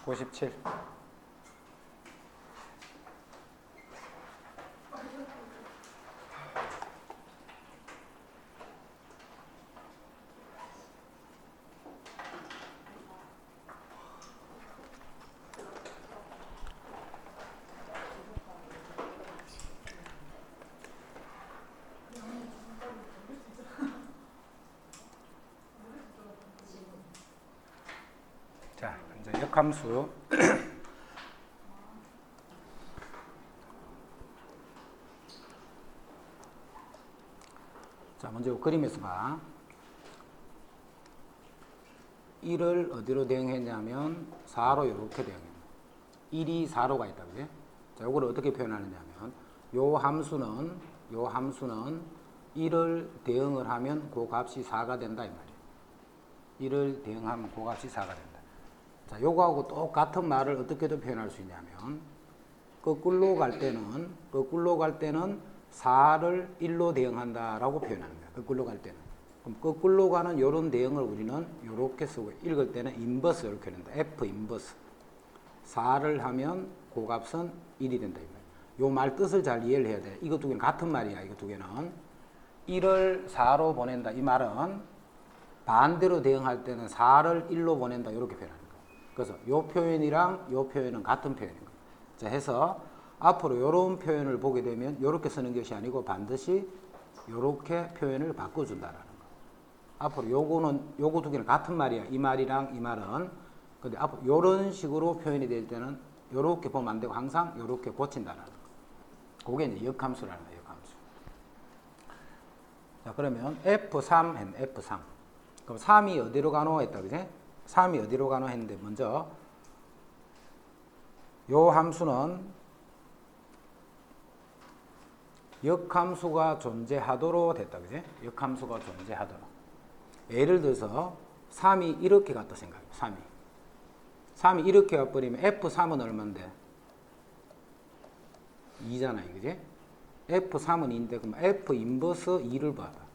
57. 자, 이제 역함수. 자, 먼저 그림에서 봐. 1을 어디로 대응했냐면 4로 이렇게 대응했네. 1이 4로가 있다, 그지? 자, 요걸 어떻게 표현하느냐면 요 함수는 1을 대응을 하면 그 값이 4가 된다 이 말이에요. 1을 대응하면 그 값이 4가 된다. 자, 요거하고 똑같은 말을 어떻게도 표현할 수 있냐면 거꾸로 갈 때는 4를 1로 대응한다라고 표현하는 거야. 거꾸로 갈 때는. 그럼 거꾸로 가는 요런 대응을 우리는 요렇게 쓰고 읽을 때는 인버스 이렇게 한다. F 인버스. 4를 하면 그 값은 1이 된다 이 말이야. 요 말 뜻을 잘 이해를 해야 돼. 이거 두 개는 같은 말이야. 이거 두 개는 1을 4로 보낸다. 이 말은 반대로 대응할 때는 4를 1로 보낸다. 이렇게 표현하는 거야. 그래서 요 표현이랑 요 표현은 같은 표현인 거야. 자, 해서 앞으로 이런 표현을 보게 되면 이렇게 쓰는 것이 아니고 반드시 이렇게 표현을 바꿔준다라는 거. 앞으로 요거 두 개는 같은 말이야. 이 말이랑 이 말은. 근데 앞으로 이런 식으로 표현이 될 때는 이렇게 보면 안 되고 항상 이렇게 고친다라는 거. 그게 이제 역함수라는 거예요. 역함수. 자, 그러면 F3 했네. F3. 그럼 3이 어디로 가노 했다, 그지? 3이 어디로 가노 했는데 먼저 요 함수는 역함수가 존재하도록 됐다, 그지? 역함수가 존재하도록. 예를 들어서 3이 이렇게 갔다 생각해. 3이 이렇게 가버리면 F3은 얼마인데? 2잖아, 그지? F3은 2인데 그럼 F 인버스 2를 봐봐.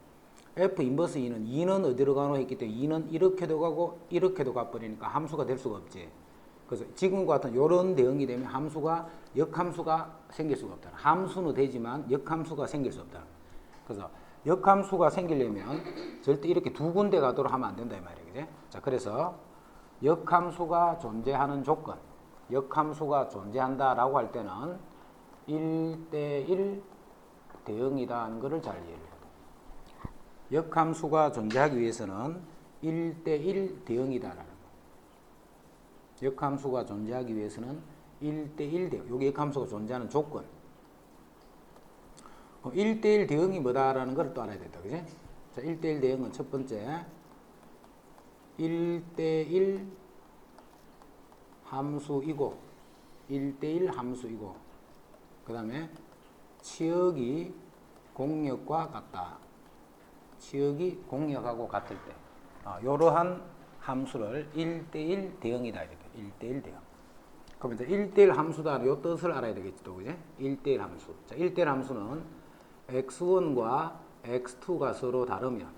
F 인버스 2는 어디로 가노 했기 때문에 2는 이렇게도 가고 이렇게도 가버리니까 함수가 될 수가 없지. 그래서 지금과 같은 이런 대응이 되면 역함수가 생길 수가 없다. 함수는 되지만 역함수가 생길 수 없다. 그래서 역함수가 생기려면 절대 이렇게 두 군데 가도록 하면 안 된다 이 말이에요. 그지? 자, 그래서 역함수가 존재하는 조건, 역함수가 존재한다라고 할 때는 1대1 대응이다 하는 것을 잘 이해를 해야 돼. 역함수가 존재하기 위해서는 1대1 대응이다라는 거. 역함수가 존재하기 위해서는 1대1 대응. 이게 역함수가 존재하는 조건. 1대1 대응이 뭐다라는 걸 또 알아야 된다. 그지? 자, 1대1 대응은 첫 번째 1대1 함수이고 1대1 함수이고 그 다음에 치역이 공역과 같다. 치역이 공역하고 같을 때 이러한 함수를 1대1 대응이다. 이렇게 1대1 대응. 그럼 이제 1대1 함수다. 이 뜻을 알아야 되겠지 또, 그지? 1대1 함수. 자, 1대1 함수는 x1과 x2가 서로 다르면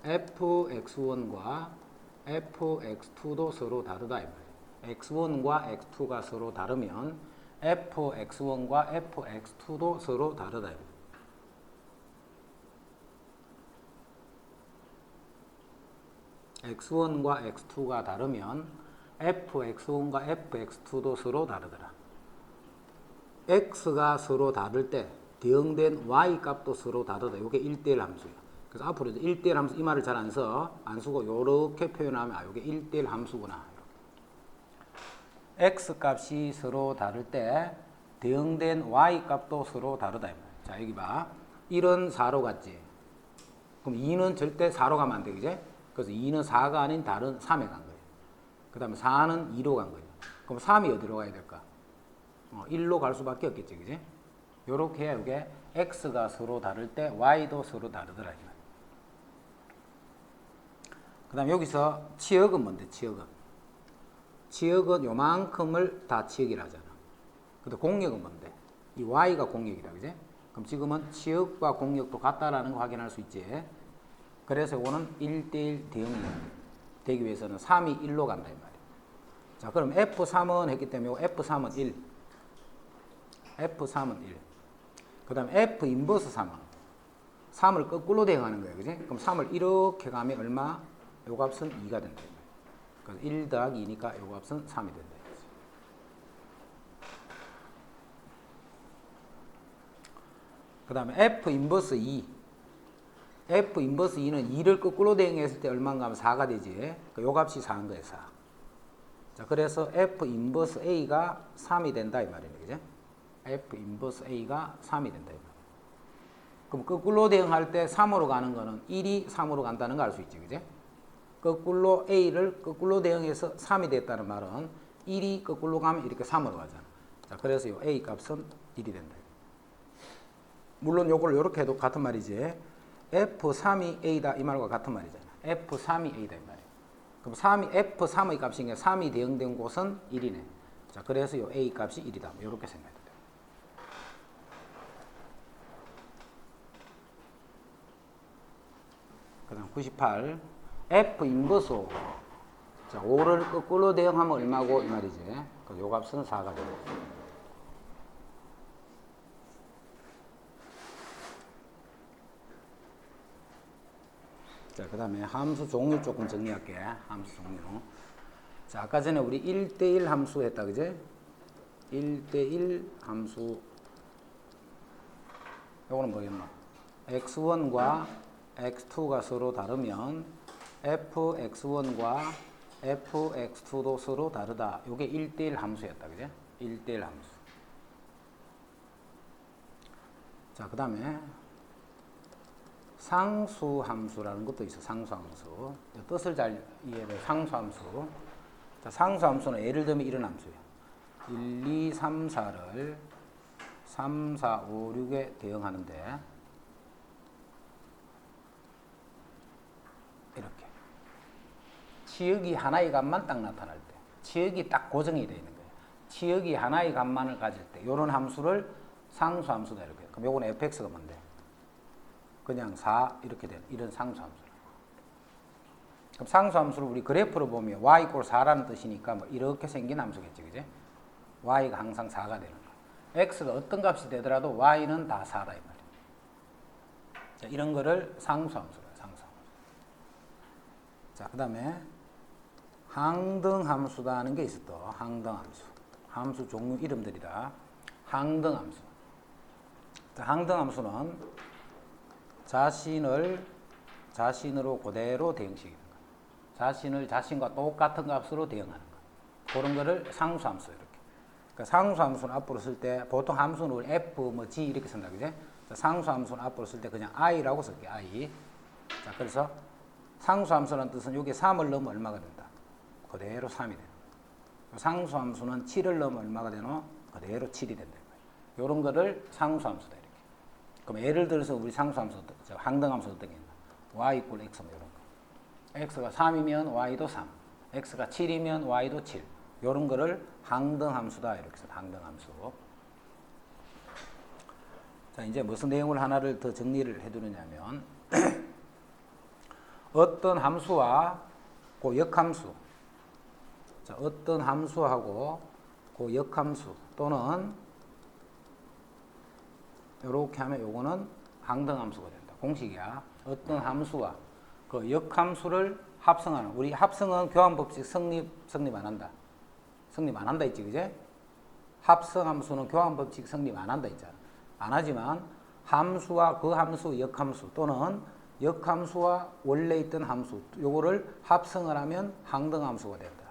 fx1과 fx2도 서로 다르다 이 말이에요. x1과 x2가 서로 다르면 fx1과 fx2도 서로 다르다 이 말이에요. x1과 x2가 다르면 fx1과 fx2도 서로 다르더라. x가 서로 다를 때 대응된 y 값도 서로 다르다. 이게 1대1 함수예요. 그래서 앞으로 1대1 함수 이 말을 잘 안 쓰고 이렇게 표현하면 이게 1대1 함수구나. 이렇게. x 값이 서로 다를 때 대응된 y 값도 서로 다르다. 자, 여기 봐. 1은 4로 갔지. 그럼 2는 절대 4로 가면 안 돼, 그지? 그래서 2는 4가 아닌 다른 3에 간 거예요. 그 다음에 4는 2로 간 거예요. 그럼 3이 어디로 가야 될까? 1로 갈 수밖에 없겠지, 그지? 요렇게 해야 이게 x가 서로 다를 때 y도 서로 다르더라. 그 다음에 여기서 치역은 뭔데, 치역은? 치역은 요만큼을 다 치역이라 하잖아. 근데 공역은 뭔데? 이 y가 공역이다, 그지? 그럼 지금은 치역과 공역도 같다라는 거 확인할 수 있지. 그래서 이거는 1대1 대응이야. 되기 위해서는 3이 1로 간다 이 말이에요. 자, 그럼 F3은 했기 때문에 F3은 1. F3은 1. 그 다음에 F 인버스 3은 3을 거꾸로 대응하는 거예요. 그지? 그럼 3을 이렇게 가면 얼마? 요 값은 2가 된다. 그래서 1 더하기 2니까 요 값은 3이 된다. 그 다음에 F 인버스 2. F 인버스 2는 2를 거꾸로 대응했을 때 얼마인가 하면 4가 되지. 그러니까 요 값이 4인 거예요. 4. 자, 그래서 F 인버스 A가 3이 된다 이 말이네. 그죠? F 인버스 A가 3이 된다 이 말이에요. 그럼 거꾸로 대응할 때 3으로 가는 거는 1이 3으로 간다는 거 알 수 있지. 그죠? 거꾸로 A를 거꾸로 대응해서 3이 됐다는 말은 1이 거꾸로 가면 이렇게 3으로 가잖아. 자, 그래서 이 A 값은 1이 된다. 물론 요걸 이렇게 해도 같은 말이지. F3이 A다 이 말과 같은 말이잖아. F3이 A다 이 말이야. 그럼 F3의 값인 게 3이 대응된 곳은 1이네. 자, 그래서 요 A 값이 1이다. 이렇게 생각해도 돼. 그 다음 98. F 인버스 5. 자, 5를 거꾸로 대응하면 얼마고 이 말이지. 그래서 요 값은 4가 되고. 자, 그 다음에 함수 종류 조금 정리할게. 함수 종류. 자, 아까 전에 우리 1대1 함수 했다, 그제? 1대1 함수. 요거는 뭐겠노? x1과 x2가 서로 다르면 fx1과 fx2도 서로 다르다. 요게 1대1 함수였다, 그제? 1대1 함수. 자, 그 다음에 상수함수라는 것도 있어. 상수함수. 뜻을 잘 이해해. 상수함수. 자, 상수함수는 예를 들면 이런 함수예요. 1, 2, 3, 4를 3, 4, 5, 6에 대응하는데 이렇게 치역이 하나의 값만 딱 나타날 때, 치역이 딱 고정이 되어 있는 거예요. 치역이 하나의 값만을 가질 때 이런 함수를 상수함수다 이렇게. 그럼 요건 fx가 뭔데? 그냥 4 이렇게 되는 이런 상수함수라. 그럼 상수함수를 우리 그래프로 보면 y = 4라는 뜻이니까 뭐 이렇게 생긴 함수겠지, 그제? y가 항상 4가 되는 거야. x가 어떤 값이 되더라도 y는 다 4다 이 말이야. 자, 이런 거를 상수함수라. 상수함수. 자, 그다음에 항등함수다는 게 있어. 또 항등함수. 함수 종류 이름들이다. 항등함수. 자, 항등함수는 자신으로 그대로 대응시키는 거. 자신을 자신과 똑같은 값으로 대응하는 거. 그런 거를 상수함수 이렇게. 그러니까 상수함수는 앞으로 쓸 때 보통 함수는 우리 f 뭐 g 이렇게 쓴다, 그제? 상수함수는 앞으로 쓸 때 그냥 i라고 쓸게. i. 자, 그래서 상수함수라는 뜻은 여기 3을 넣으면 얼마가 된다? 그대로 3이 되는 거야. 상수함수는 7을 넣으면 얼마가 되노? 그대로 7이 된다. 이런 거를 상수함수다 이렇게. 그럼 예를 들어서 우리 상수함수, 항등함수 어떤 게 있나? y = x 뭐 이런 거. x가 3이면 y도 3, x가 7이면 y도 7. 이런 거를 항등함수다 이렇게 해서 항등함수. 자, 이제 무슨 내용을 하나를 더 정리를 해두느냐면 어떤 함수와 그 역함수. 자, 어떤 함수하고 그 역함수 또는 이렇게 하면 요거는 항등함수가 된다. 공식이야. 어떤 함수와 그 역함수를 합성하는. 우리 합성은 교환법칙 성립 안 한다. 성립 안 한다 있지, 그제? 합성함수는 교환법칙 성립 안 한다 있잖아. 안 하지만 함수와 그 함수 역함수 또는 역함수와 원래 있던 함수 요거를 합성을 하면 항등함수가 된다.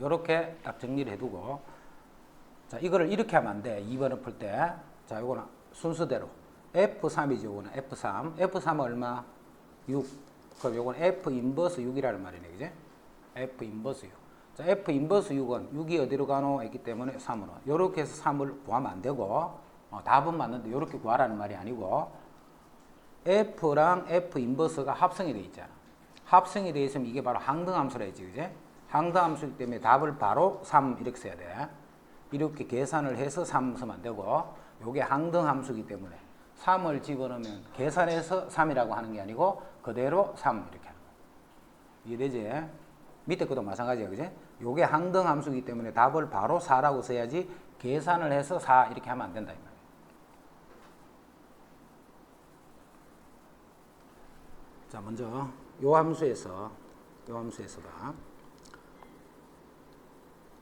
요렇게 딱 정리를 해두고, 자, 이거를 이렇게 하면 안 돼. 2번을 풀 때. 자, 요거는 순서대로. F3이죠. 요거는 F3. F3은 얼마? 6. 그럼 요건 F 인버스 6이라는 말이네. 그지? F 인버스 6. 자, F 인버스 6은 6이 어디로 가노? 했기 때문에 3으로. 요렇게 해서 3을 구하면 안 되고, 답은 맞는데 요렇게 구하라는 말이 아니고, F랑 F 인버스가 합성이 돼 있잖아. 합성이 돼 있으면 이게 바로 항등함수라 했지. 그지? 항등함수이기 때문에 답을 바로 3 이렇게 써야 돼. 이렇게 계산을 해서 3 쓰면 안 되고, 요게 항등함수이기 때문에 3을 집어넣으면 계산해서 3이라고 하는 게 아니고 그대로 3 이렇게 하는 거예요. 이해되지? 밑에 것도 마찬가지야, 그지? 요게 항등 함수이기 때문에 답을 바로 4라고 써야지 계산을 해서 4 이렇게 하면 안 된다 이 말이야. 자, 먼저 요 함수에서 봐.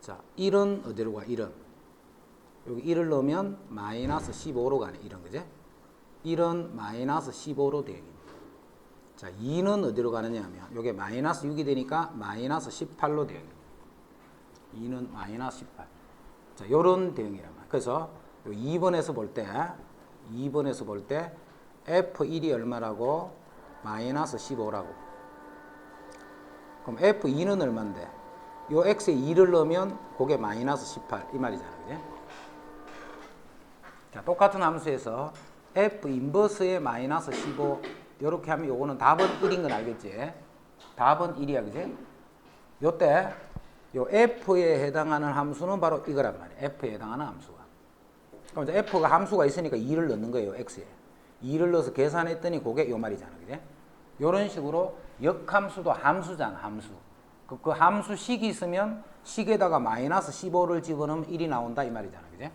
자, 1은 어디로 가? 1은 여기 1을 넣으면 마이너스 15로 가네. 1은 그제? 1은 마이너스 15로 대응입니다. 자, 2는 어디로 가느냐 하면 요게 마이너스 6이 되니까 마이너스 18로 대응입니다. 2는 마이너스 18. 자, 요런 대응이란 말이야. 그래서 2번에서 볼 때 F1이 얼마라고? 마이너스 15라고. 그럼 F2는 얼마인데? 요 X에 2를 넣으면 그게 마이너스 18 이 말이잖아. 그지? 자, 똑같은 함수에서 F 인버스에 마이너스 15 요렇게 하면 요거는 답은 1인 건 알겠지? 답은 1이야. 그지? 요때 요 F에 해당하는 함수는 바로 이거란 말이야. F에 해당하는 함수가. 그럼 이제 F가 함수가 있으니까 2를 넣는 거예요. X에. 2를 넣어서 계산했더니 그게 요 말이잖아. 그지? 요런 식으로 역함수도 함수잖아. 함수. 그 함수식이 있으면 식에다가 마이너스 15를 집어넣으면 1이 나온다 이 말이잖아. 그지?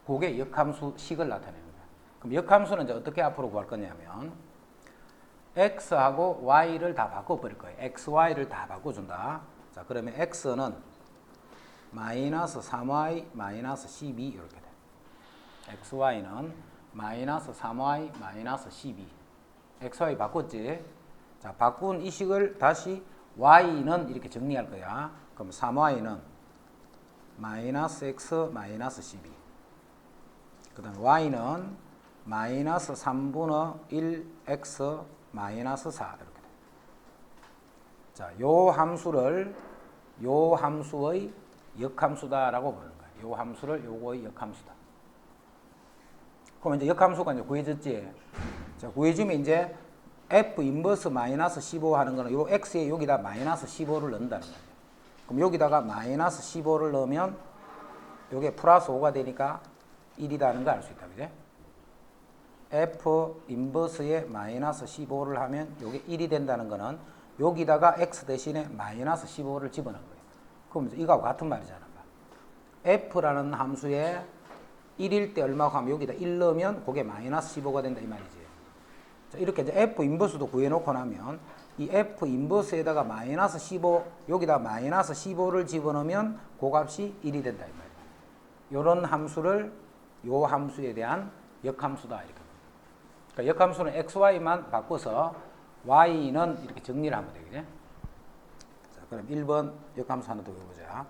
그게 역함수식을 나타내는 거야. 그럼 역함수는 이제 어떻게 앞으로 구할 거냐면 x하고 y를 다 바꿔버릴 거예요. x, y를 다 바꿔준다. 자, 그러면 x는 마이너스 3y 마이너스 12 이렇게 돼. x, y는 마이너스 3y 마이너스 12. x, y 바꿨지? 자, 바꾼 이 식을 다시 y는 이렇게 정리할 거야. 그럼 3y는 마이너스 x 마이너스 12. 그 다음 y는 마이너스 3분의 1 x 마이너스 4 이렇게 돼. 자, 요 함수를 요 함수의 역함수다라고 부르는 거야. 요 함수를 요거의 역함수다. 그럼 이제 역함수가 이제 구해졌지. 자, 구해지면 이제 f 인버스 마이너스 15 하는 거는 요 x에 여기다 마이너스 15를 넣는다는 거예요. 그럼 여기다가 마이너스 15를 넣으면 요게 플러스 5가 되니까 1이라는 걸 알 수 있다. 그제? f 인버스에 마이너스 15를 하면 요게 1이 된다는 거는 여기다가 x 대신에 마이너스 15를 집어넣은 거예요. 그럼 이거하고 같은 말이잖아. f라는 함수에 1일 때 얼마고 하면 여기다 1 넣으면 그게 마이너스 15가 된다 이 말이지. 자, 이렇게 이제 f 인버스도 구해놓고 나면 이 f 인버스에다가 마이너스 15 여기다 마이너스 15를 집어넣으면 그 값이 1이 된다 이 말이야. 요런 함수를 요 함수에 대한 역함수다 이렇게. 그러니까 역함수는 x, y만 바꿔서 y는 이렇게 정리를 하면 되겠지. 자, 그럼 1번 역함수 하나 더 해보자.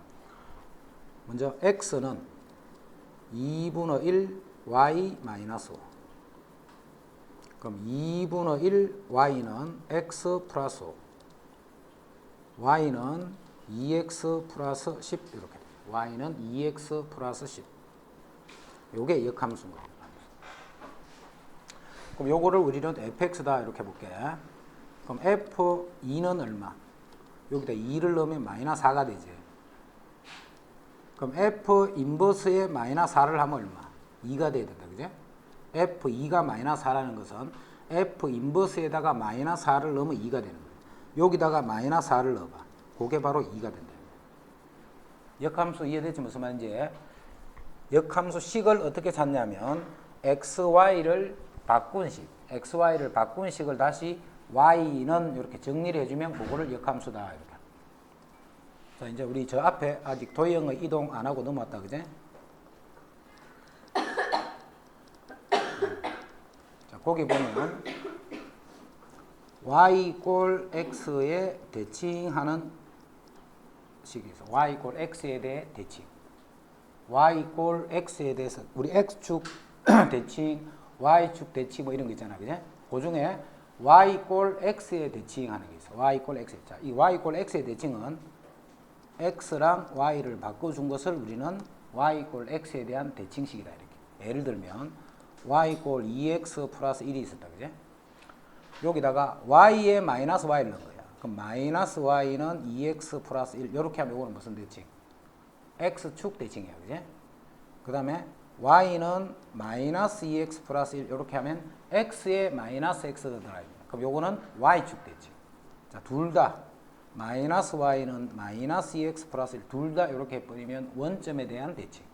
먼저 x는 2분의 1 y 마이너스 5. 그럼 2분의 1 y는 x 플러스 5. y는 2x 플러스 10 이렇게. y는 2x 플러스 10. 요게 역함수인 거예요. 그럼 요거를 우리는 fx다 이렇게 볼게. 그럼 f2는 얼마? 여기다 2를 넣으면 마이너스 4가 되지. 그럼 f 인버스에 마이너스 4를 하면 얼마? 2가 돼야 된다. 그지? f2가 마이너스 4라는 것은 f 인버스에다가 마이너스 4를 넣으면 2가 되는 거예요. 여기다가 마이너스 4를 넣어봐. 그게 바로 2가 된다. 역함수 이해되지 무슨 말인지? 역함수 식을 어떻게 찾냐면 x, y를 바꾼 식, x, y를 바꾼 식을 다시 y는 이렇게 정리를 해주면 그거를 역함수다 이렇게. 자, 이제 우리 저 앞에 아직 도형의 이동 안 하고 넘어왔다, 그제? 자, 거기 보면 y 꼴 x에 대칭하는 식이 있어. y 꼴 x에 대해 대칭. y 꼴 x에 대해서 우리 x축 대칭, y축 대칭 뭐 이런 거 있잖아, 그제? 그 중에 y 꼴 x에 대칭하는 게 있어. y 꼴 x. 자, 이 y 꼴 x의 대칭은 x랑 y를 바꿔준 것을 우리는 y 꼴 x에 대한 대칭식이다 이렇게. 예를 들면 y 꼴 2x 플러스 1이 있었다, 그제? 여기다가 y에 마이너스 y를 넣은 거야. 그럼 마이너스 y는 2x 플러스 1 이렇게 하면 이거는 무슨 대칭? x축 대칭이야, 그제? 그 다음에 y는 마이너스 2x 플러스 1 이렇게 하면 x에 마이너스 x가 들어가요. 그럼 요거는 y축 대칭. 자, 둘 다 마이너스 y는 마이너스 2x 플러스 1 둘 다 이렇게 해버리면 원점에 대한 대칭.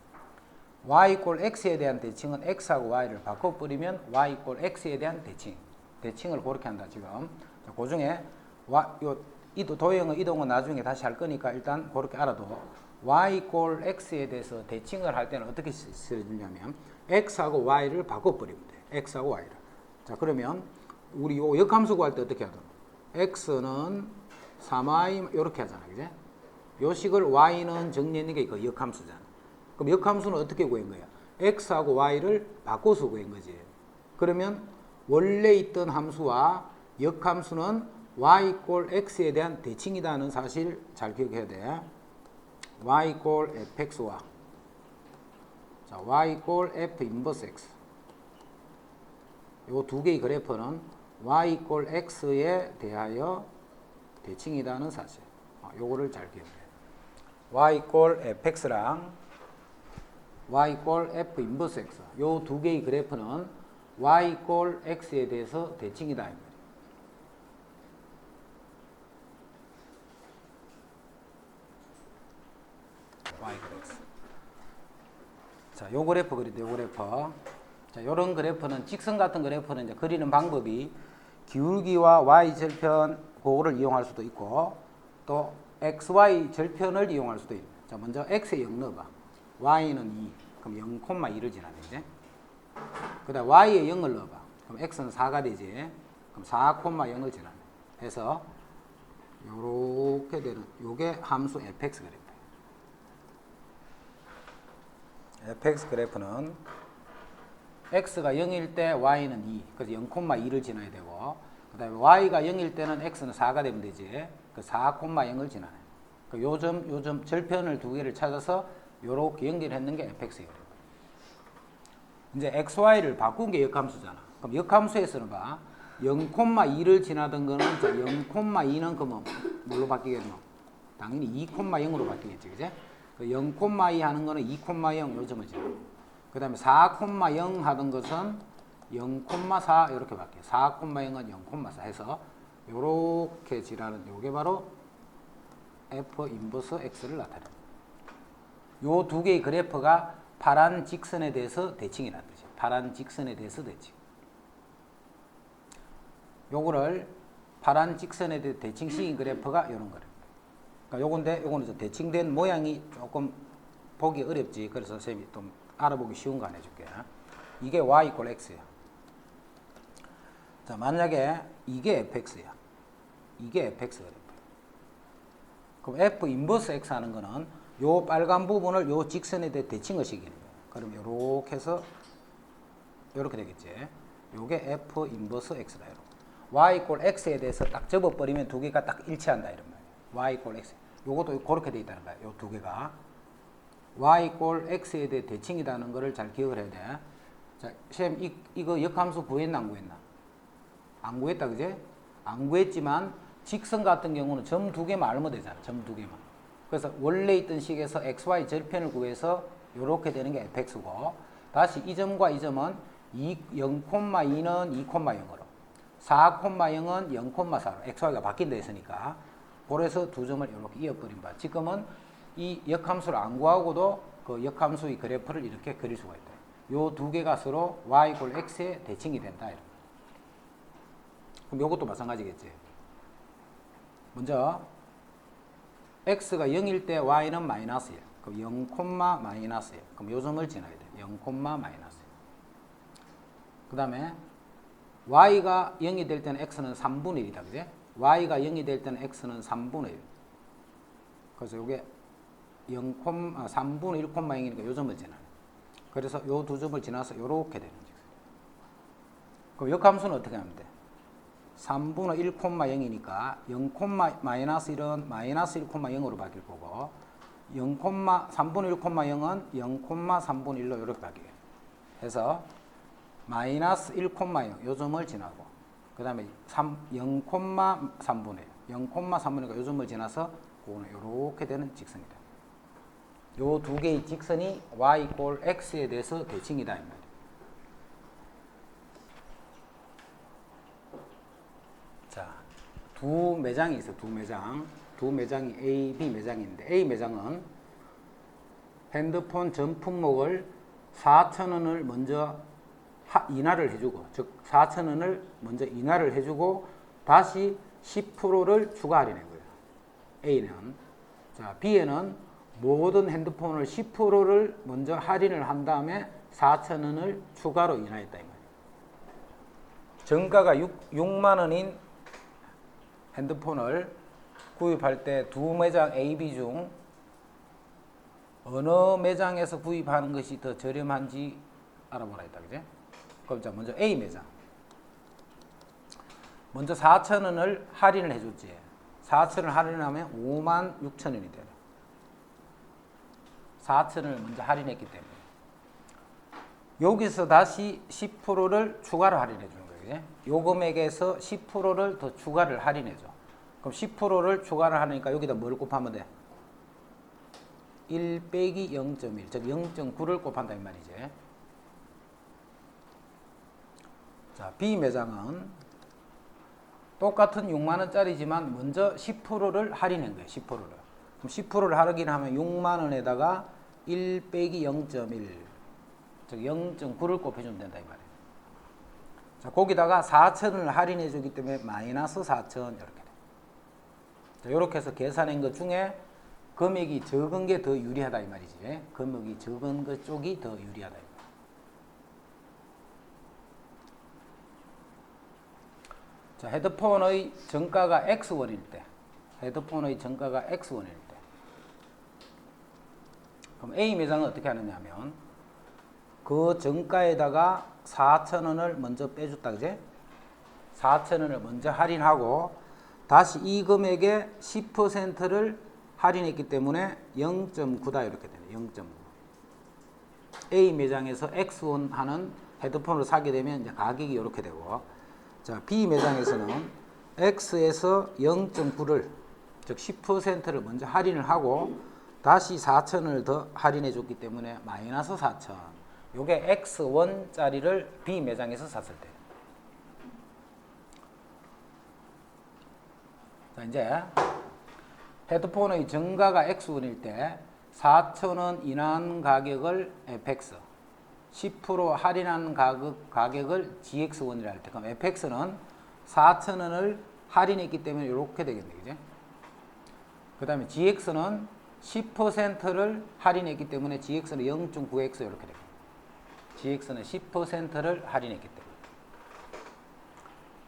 y 이꼴 x에 대한 대칭은 x하고 y를 바꿔버리면 y 이꼴 x에 대한 대칭. 대칭을 그렇게 한다 지금. 자, 그 중에 도형의 이동은 나중에 다시 할 거니까 일단 그렇게 알아도 y 이꼴 x에 대해서 대칭을 할 때는 어떻게 쓰여주냐면 x하고 y를 바꿔버리면 돼. x하고 y를. 자, 그러면 우리 요 역함수 구할 때 어떻게 하든 x는 3y 이렇게 하잖아, 그제? 요 식을 y는 정리했는 게 그 역함수잖아. 그럼 역함수는 어떻게 구한 거야? x하고 y를 바꿔서 구한 거지. 그러면 원래 있던 함수와 역함수는 y 이꼴 x에 대한 대칭이라는 사실 잘 기억해야 돼. y 이꼴 fx와 자, y 이꼴 f 인버스 x 요 두 개의 그래프는 y 이꼴 x에 대하여 대칭이라는 사실. 요거를 잘 기억해. y 이꼴 fx랑 y 이꼴 f 인버스 x 요 두 개의 그래프는 y 이꼴 x에 대해서 대칭이다. y 이꼴 x. 자, 요 그래프 그린다. 요 그래프. 자, 요런 그래프는 직선 같은 그래프는 이제 그리는 방법이 기울기와 y 절편 그거를 이용할 수도 있고 또 xy 절편을 이용할 수도 있고. 자, 먼저 x에 0 넣어봐. y는 2. 그럼 0,2를 지나네, 이제. 그 다음 y에 0을 넣어봐. 그럼 x는 4가 되지. 그럼 4,0을 지나네. 해서 요렇게 되는 요게 함수 fx 그래프. fx 그래프는 x가 0일 때 y는 2. 그래서 0,2를 지나야 되고 그 다음에 y가 0일 때는 x는 4가 되면 되지. 그 4,0을 지나네. 그 요점 절편을 두 개를 찾아서 요렇게 연결했는 게 fx예요. 이제 xy를 바꾼 게 역함수잖아. 그럼 역함수에서는 봐. 0,2를 지나던 거는 0,2는 그러면 뭘로 바뀌겠노? 당연히 2,0으로 바뀌겠지, 그제? 0,2 하는 거는 2,0 요점을 지나. 그 다음에 4,0 하던 것은 0,4 이렇게 바뀌어. 4,0은 0,4 해서 요렇게 지나는 요게 바로 f 인버스 x를 나타냅니다. 요 두 개의 그래프가 파란 직선에 대해서 대칭이라는 뜻이에요. 파란 직선에 대해서 대칭. 요거를 파란 직선에 대해 대칭시킨 그래프가 요런 거래요. 그러니까 요거는 대칭된 모양이 조금 보기 어렵지. 그래서 선생님이 좀 알아보기 쉬운 거 안 해줄게. 이게 y 이꼴 x야. 자, 만약에 이게 fx야. 이게 fx 그래프. 그럼 f 인버스 x 하는 거는 요 빨간 부분을 요 직선에 대해 대칭을 시키는 거예요. 그럼 요렇게 해서 요렇게 되겠지. 요게 f 인버스 x다. 이렇게. y 이꼴 x에 대해서 딱 접어버리면 두 개가 딱 일치한다 이런 말이에요. y 이꼴 x. 요것도 그렇게 돼 있다는 거야. 요 두 개가. y 이꼴 x에 대해 대칭이라는 거를 잘 기억을 해야 돼. 자, 선생님 이거 역함수 구했나 안 구했나? 안 구했다, 그제? 안 구했지만 직선 같은 경우는 점 두 개만 알면 되잖아. 점 두 개만. 그래서 원래 있던 식에서 xy 절편을 구해서 요렇게 되는 게 fx고 다시 이 점과 이 점은 0,2는 2,0으로 4,0은 0,4로 xy가 바뀐다 했으니까 그래서 두 점을 이렇게 이어버린 바. 지금은 이 역함수를 안 구하고도 그 역함수의 그래프를 이렇게 그릴 수가 있다. 요 두 개가 서로 y 이꼴 x에 대칭이 된다. 이런. 그럼 요것도 마찬가지겠지. 먼저 x가 0일 때 y는 마이너스 1. 그럼 0, 마이너스 1. 그럼 요 점을 지나야 돼. 0, 마이너스 1. 그 다음에 y가 0이 될 때는 x는 3분의 1이다. 그지? y가 0이 될 때는 x는 3분의 1. 그래서 요게 3분의 1, 0이니까 요 점을 지나요. 그래서 요 두 점을 지나서 요렇게 되는 거죠. 그럼 역함수는 어떻게 하면 돼? 3분의 1, 0이니까 0, 마이너스 1은 마이너스 1, 0으로 바뀔 거고 3분의 1, 0은 0, 3분의 1로 이렇게 바뀌어요. 해서 마이너스 1, 0, 요 점을 지나고 그 다음에 0, 3분의 1, 0, 3분의 1요 점을 지나서 그거는 이렇게 되는 직선이다. 요 두 개의 직선이 y = x에 대해서 대칭이다 이 말이에요. 자, 두 매장이 있어. 두 매장이 A, B 매장인데 A 매장은 핸드폰 전 품목을 4,000원을 먼저 인하를 해주고, 즉 4,000원을 먼저 인하를 해주고 다시 10%를 추가 할인한 거예요. A는. 자, B에는 모든 핸드폰을 10%를 먼저 할인을 한 다음에 4,000원을 추가로 인하했다 이 말이에요. 정가가 6만 원인 핸드폰을 구입할 때 두 매장 A, B 중 어느 매장에서 구입하는 것이 더 저렴한지 알아보라 했다. 그지? 그럼 자, 먼저 A 매장. 먼저 4,000원을 할인을 해줬지. 4,000원을 할인하면 56,000원이 돼요. 4,000원을 먼저 할인했기 때문에. 여기서 다시 10%를 추가로 할인해 주는 거예요. 그지? 요 금액에서 10%를 더 추가를 할인해 줘. 그럼 10%를 추가를 하니까 여기다 뭘 곱하면 돼? 1 빼기 0.1, 즉 0.9를 곱한다 이 말이지. 자, B 매장은 똑같은 6만 원짜리지만 먼저 10%를 할인한 거예요. 10%를. 그럼 10%를 할인하면 6만 원에다가 1 빼기 0.1, 즉 0.9를 곱해주면 된다 이 말이에요. 자, 거기다가 4,000원을 할인해 주기 때문에 마이너스 4,000 이렇게 돼. 자, 이렇게 해서 계산한 것 중에 금액이 적은 게 더 유리하다 이 말이지. 금액이 적은 것 쪽이 더 유리하다 이 말이에요. 자, 헤드폰의 정가가 X1일 때, 헤드폰의 정가가 X1일 때, 그럼 A 매장은 어떻게 하느냐 하면 그 정가에다가 4,000원을 먼저 빼줬다, 그제? 4,000원을 먼저 할인하고 다시 이 금액의 10%를 할인했기 때문에 0.9다 이렇게 되네. 0.9. A 매장에서 X1 하는 헤드폰을 사게 되면 이제 가격이 이렇게 되고, 자, B 매장에서는 X에서 0.9를, 즉 10%를 먼저 할인을 하고 다시 4,000원을 더 할인해 줬기 때문에 마이너스 4,000. 요게 X1짜리를 B 매장에서 샀을 때. 자, 이제 헤드폰의 정가가 X1일 때 4,000원 인하한 가격을 FX, 10% 할인한 가격을 GX1이라 할 때, 그럼 FX는 4,000원을 할인했기 때문에 이렇게 되겠네, 그죠? 그 다음에 GX는 10%를 할인했기 때문에 GX는 0.9X 이렇게 됩니다. GX는 10%를 할인했기 때문에.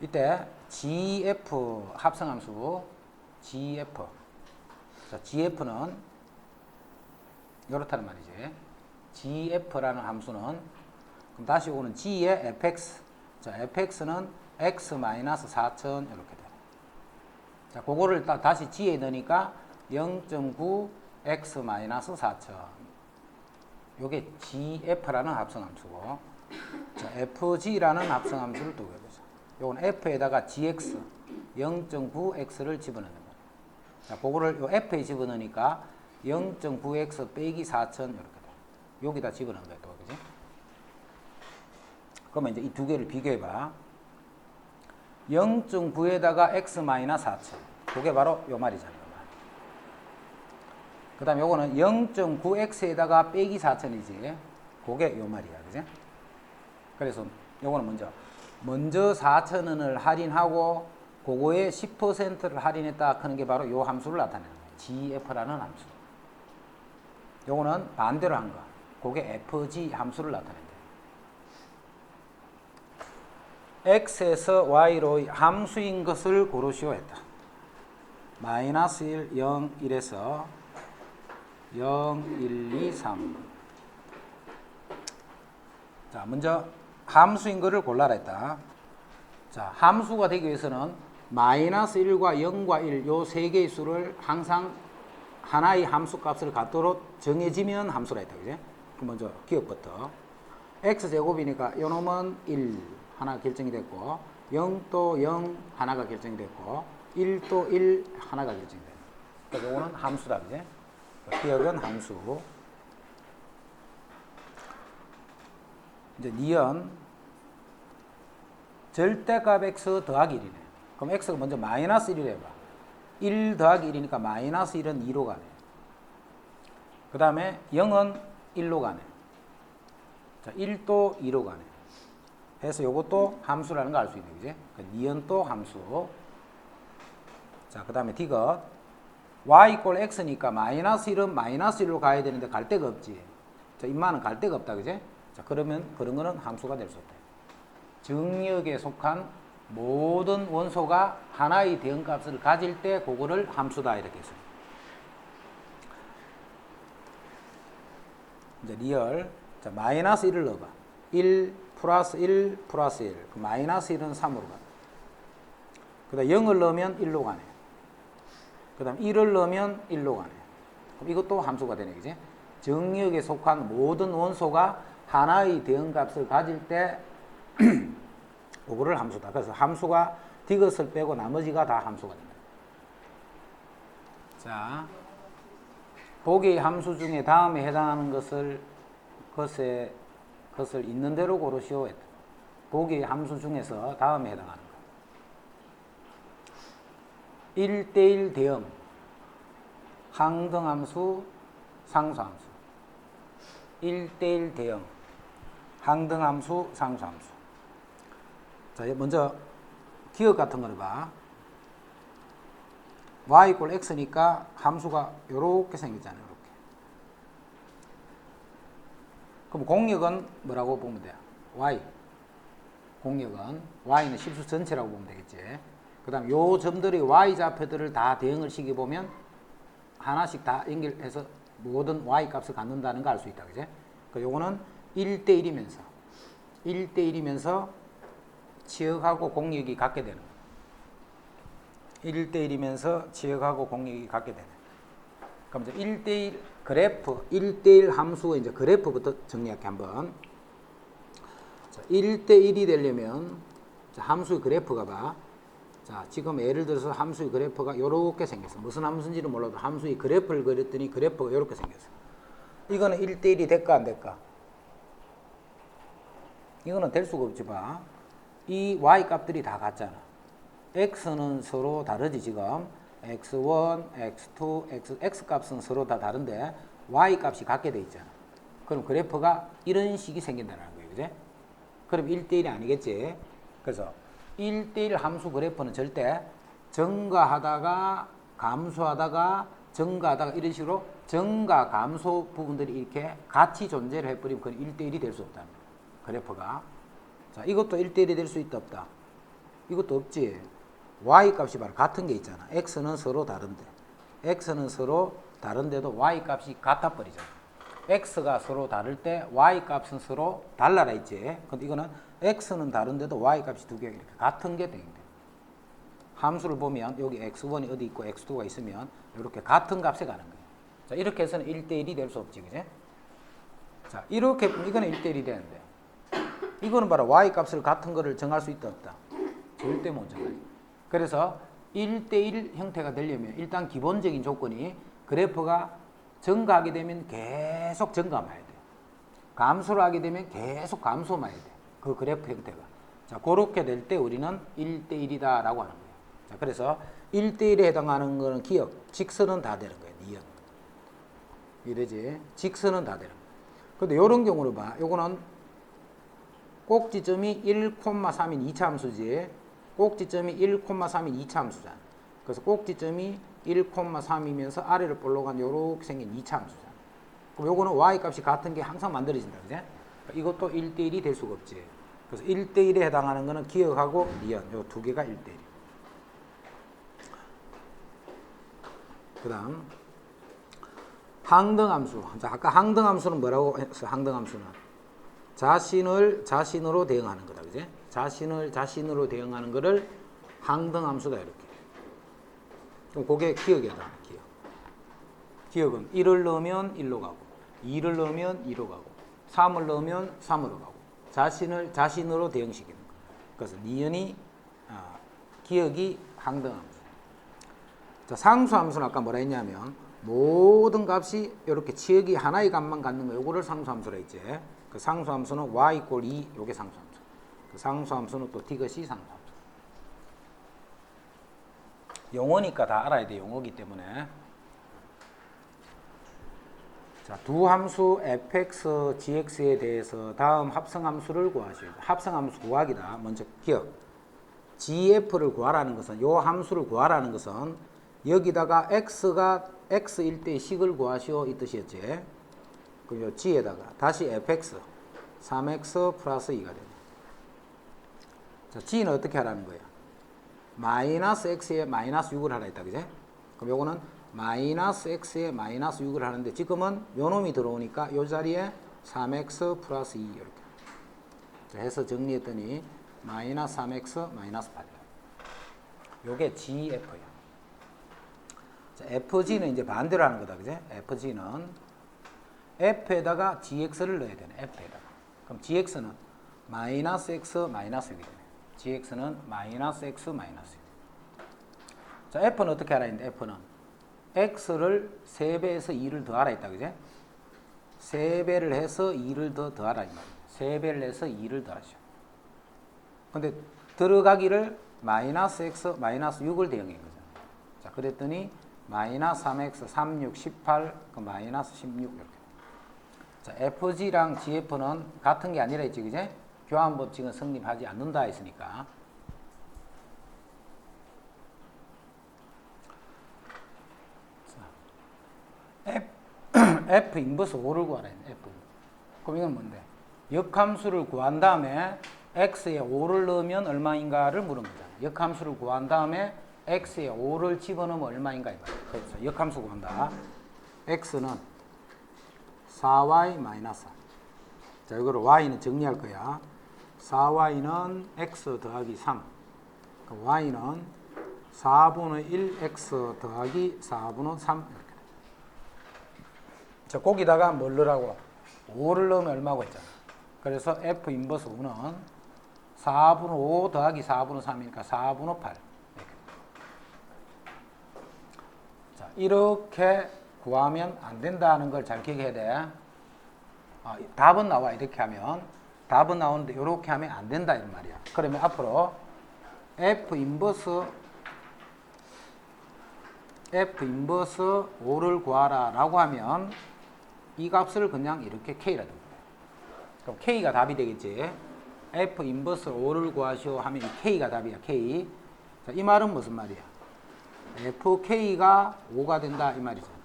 이때 GF 합성함수, GF. 자, GF는 이렇다는 말이지. GF라는 함수는, 그럼 다시 오는 G의 fx. 자, fx는 x-4,000 이렇게 돼. 자, 그거를 다시 G에 넣으니까 0.9 x-4,000. 요게 GF라는 합성함수고, 자, FG라는 합성함수를 또 외우자. 요건 F에다가 GX 0.9x를 집어넣는 거예요. 자, 그거를 요 F에 집어넣으니까 0.9x 빼기 4,000 이렇게 돼. 여기다 집어넣은 거예요, 또, 그지? 그러면 이제 이 두 개를 비교해봐. 0.9에다가 x-4,000. 그게 바로 요 말이잖아요. 그 다음에 요거는 0.9x에다가 빼기 4,000이지. 그게 요 말이야, 그지? 그래서 요거는 먼저 4,000원을 할인하고 그거에 10%를 할인했다 하는 게 바로 요 함수를 나타내는 거예요. GF라는 함수. 요거는 반대로 한 거. 그게 FG 함수를 나타낸다. X에서 Y로 함수인 것을 고르시오 했다. 마이너스 1, 0, 1에서 0, 1, 2, 3. 자, 먼저 함수인 것을 골라라 했다. 자, 함수가 되기 위해서는 마이너스 1과 0과 1, 요 세 개의 수를 항상 하나의 함수 값을 갖도록 정해지면 함수라 했다. 그지? 그럼 먼저 기억부터. x제곱이니까 요 놈은 1 하나 결정이 됐고, 0또 0 하나가 결정이 됐고, 1또 1 하나가 결정이 됐고. 그래서 요거는 함수다. 그지? 기억은 함수. 이제 니은 절대값 x 더하기 1이네. 그럼 x가 먼저 마이너스 1이라 해봐. 1 더하기 1이니까 마이너스 1은 2로 가네. 그 다음에 0은 1로 가네. 자, 1도 2로 가네. 해서 요것도 함수라는 걸 알 수 있네. 그지? 그러니까 니은도 함수. 자, 그 다음에 디귿. y 이꼴 x니까 마이너스 1은 마이너스 1로 가야 되는데 갈 데가 없지. 자, 인마는 갈 데가 없다. 그지? 자, 그러면 그런 거는 함수가 될 수 없다. 정역에 속한 모든 원소가 하나의 대응값을 가질 때 그거를 함수다. 이렇게 했어요. 이제 리얼. 자, 마이너스 1을 넣어봐. 1 플러스 1 플러스 1. 그 마이너스 1은 3으로 가. 그 다음 0을 넣으면 1로 가네. 그 다음 1을 넣으면 1로 가네. 그럼 이것도 함수가 되네. 그지? 정역에 속한 모든 원소가 하나의 대응값을 가질 때 그거를 함수다. 그래서 함수가 디귿을 빼고 나머지가 다 함수가 된다. 자, 보기 함수 중에 다음에 해당하는 것을 있는 대로 고르시오. 보기 함수 중에서 다음에 해당하는 것. 1대1 대응, 항등함수, 상수함수. 1대1 대응, 항등함수, 상수함수. 자, 먼저 기억 같은 거를 봐. y 이꼴 x니까 함수가 요렇게 생겼잖아요. 요렇게. 그럼 공역은 뭐라고 보면 돼요? y. 공역은 y는 실수 전체라고 보면 되겠지. 그 다음 요 점들이 y 좌표들을 다 대응을 시켜보면 하나씩 다 연결해서 모든 y 값을 갖는다는 거 알 수 있다. 그지? 그 요거는 1대1이면서 치역하고 공역이 같게 되는 거예요. 1대1이면서 치역하고 공역이 같게 되는 거예요. 그럼 이제 1대1 그래프, 1대1 함수의 이제 그래프부터 정리할게 한번. 자, 1대1이 되려면 자, 함수의 그래프가 봐. 자, 지금 예를 들어서 함수의 그래프가 이렇게 생겼어. 무슨 함수인지는 몰라도 함수의 그래프를 그렸더니 그래프가 이렇게 생겼어. 이거는 1대1이 될까 안 될까? 이거는 될 수가 없지 봐. 이 y 값들이 다 같잖아. x는 서로 다르지 지금. x1, x2, x 값은 서로 다 다른데 y 값이 같게 돼 있잖아. 그럼 그래프가 이런 식이 생긴다는 거예요. 그지? 그럼 1대1이 아니겠지. 그래서 1대1 함수 그래프는 절대 증가하다가 감소하다가 증가하다가 이런 식으로 증가 감소 부분들이 이렇게 같이 존재를 해버리면 그건 1대1이 될 수 없다는 거예요. 그래프가. 자, 이것도 1대1이 될 수 있다 없다? 이것도 없지. y 값이 바로 같은 게 있잖아. x는 서로 다른데. x는 서로 다른데도 y 값이 같아 버리잖아. x가 서로 다를 때 y 값은 서로 달라라 있지. 근데 이거는 x는 다른데도 y 값이 두 개가 이렇게 같은 게 되는 거예요. 함수를 보면 여기 x1이 어디 있고 x2가 있으면 이렇게 같은 값에 가는 거예요. 자, 이렇게 해서는 1대1이 될 수 없지. 그지? 자, 이렇게 이거는 1대1이 되는데 이거는 바로 y 값을 같은 거를 정할 수 있다 없다? 절대 못 정해요. 그래서 1대1 형태가 되려면 일단 기본적인 조건이 그래프가 증가하게 되면 계속 증가해야 돼. 감소를 하게 되면 계속 감소해야 돼. 그 그래프 형태가. 자, 그렇게 될 때 우리는 1대1이다 라고 하는 거예요. 자, 그래서 1대1에 해당하는 거는 기억, 직선은 다 되는 거예요. 니은. 이러지. 직선은 다 되는 거예요. 근데 이런 경우를 봐. 요거는 꼭지점이 1,3인 2차 함수지. 꼭지점이 1,3인 2차 함수잖아. 그래서 꼭지점이 1,3이면서 아래를 볼록한 요렇게 생긴 2차 함수잖아. 그럼 요거는 y 값이 같은 게 항상 만들어진다. 그지? 이것도 1대1이 될 수가 없지. 그래서 1대1에 해당하는 거는 기억하고 니은. 요 두 개가 1대1. 그 다음 항등함수. 자, 아까 항등함수는 뭐라고 했어? 항등함수는 자신을 자신으로 대응하는 거다. 그지? 자신을 자신으로 대응하는 거를 항등함수다. 이렇게. 그럼 그게 기억이다. 기억. 기억은 1을 넣으면 1로 가고 2를 넣으면 2로 가고 3을 넣으면 3으로 가고 자신을 자신으로 대응시키는 거. 그래서 니은이 기억이 항등함수. 자, 상수함수는 아까 뭐라 했냐면 모든 값이 이렇게 치역이 하나의 값만 갖는 거. 요거를 상수함수라 했지. 그 상수함수는 y 이꼴 2 요게 상수함수. 그 상수함수는 또 t것이 상수함수. 용어니까 다 알아야 돼. 용어기 때문에. 자, 두 함수 fx, gx에 대해서 다음 합성함수를 구하시오. 합성함수 구하기다. 먼저 기억. gf를 구하라는 것은, 요 함수를 구하라는 것은 여기다가 x가 x일 때 식을 구하시오 이 뜻이었지. 그럼 요 g에다가 다시 fx 3x 플러스 2가 되네. 자, g는 어떻게 하라는 거야? 마이너스 x에 마이너스 6을 하라 했다, 그제? 그럼 요거는 마이너스 x에 마이너스 6을 하는데 지금은 요 놈이 들어오니까 요 자리에 3x 플러스 2 이렇게. 자, 해서 정리했더니 마이너스 3x 마이너스 8. 요게 gf야. 자, fg는 이제 반대로 하는 거다, 그제? fg는 f에다가 gx를 넣어야 되네, f에다가. 그럼 gx는 마이너스 x 마이너스 6이 되네. gx는 마이너스 x 마이너스 6. 자, f는 어떻게 하라 했는데, f는 x를 3배에서 2를 더하라 했다, 그제? 3배를 해서 2를 더하라 이 말이야. 3배를 해서 2를 더하죠. 근데 들어가기를 마이너스 x 마이너스 6을 대응한 거죠. 자, 그랬더니 마이너스 3x 36 18 그 마이너스 16 이렇게. 자, fg랑 gf는 같은 게 아니라 했지, 그제? 교환 법칙은 성립하지 않는다 했으니까. f 인버스 5를 구하라 했네. f. 그럼 이건 뭔데? 역함수를 구한 다음에 x에 5를 넣으면 얼마인가를 물은 거잖아. 역함수를 구한 다음에 x에 5를 집어넣으면 얼마인가 이거야. 그래서 역함수 구한다. x는 4y 마이너스 3. 자, 이거를 y는 정리할 거야. 4y는 x 더하기 3. 그 y는 4분의 1 x 더하기 4분의 3 이렇게. 자, 거기다가 뭘 넣으라고? 5를 넣으면 얼마고 했잖아. 그래서 f 인버스 5는 4분의 5 더하기 4분의 3이니까 4분의 8. 이렇게. 자, 이렇게 구하면 안 된다는 걸 잘 기억해야 돼. 답은 나와, 이렇게 하면. 답은 나오는데 이렇게 하면 안 된다 이런 말이야. 그러면 앞으로 f 인버스 5를 구하라 라고 하면 이 값을 그냥 이렇게 k라 됩니다. 그럼 k가 답이 되겠지. f 인버스 5를 구하시오 하면 이 k가 답이야. k. 자, 이 말은 무슨 말이야? fk가 5가 된다 이 말이잖아.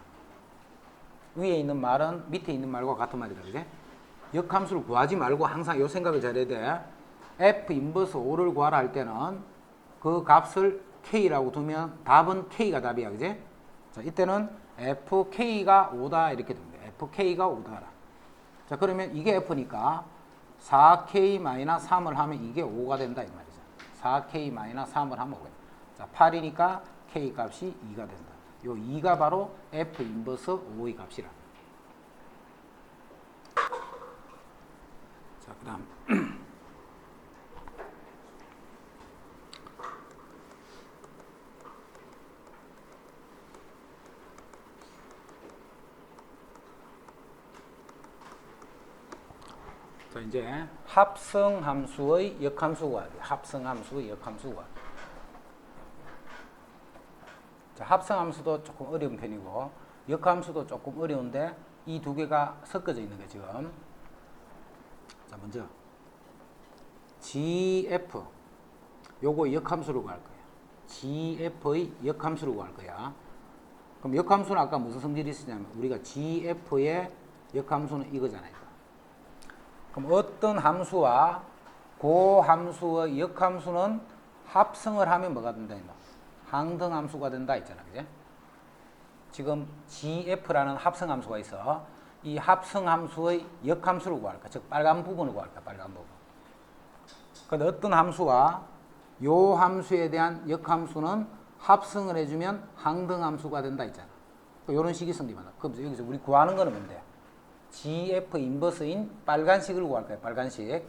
위에 있는 말은 밑에 있는 말과 같은 말이다, 그지? 역함수를 구하지 말고 항상 이 생각을 잘해야 돼. f 인버스 5를 구하라 할 때는 그 값을 k라고 두면 답은 k가 답이야, 그지? 자, 이때는 fk가 5다 이렇게 됩니다. fk가 5다라. 자, 그러면 이게 f니까 4k-3을 하면 이게 5가 된다 이 말이죠. 4k-3을 하면 5가. 자, 8이니까 k 값이 2가 된다. 요 2가 바로 f 인버스 5의 값이라. 자, 그다음 자, 이제 합성함수의 역함수가 합성함수의 역함수가. 자, 합성함수도 조금 어려운 편이고 역함수도 조금 어려운데 이 두 개가 섞어져 있는 게 지금. 자, 먼저 gf 요거 역함수로 구할 거야. gf의 역함수로 구할 거야. 그럼 역함수는 아까 무슨 성질이 있었냐면 우리가 gf의 역함수는 이거잖아요. 그럼 어떤 함수와 그 함수의 역함수는 합성을 하면 뭐가 된다? 항등함수가 된다 있잖아, 그제? 지금 gf라는 합성함수가 있어. 이 합성함수의 역함수를 구할 거야. 즉 빨간 부분을 구할 거야, 빨간 부분. 근데 어떤 함수와 요 함수에 대한 역함수는 합성을 해주면 항등함수가 된다 있잖아. 이런 식이 성립한다. 그럼 여기서 우리 구하는 거는 뭔데? gf 인버스인 빨간식을 구할 거야, 빨간식.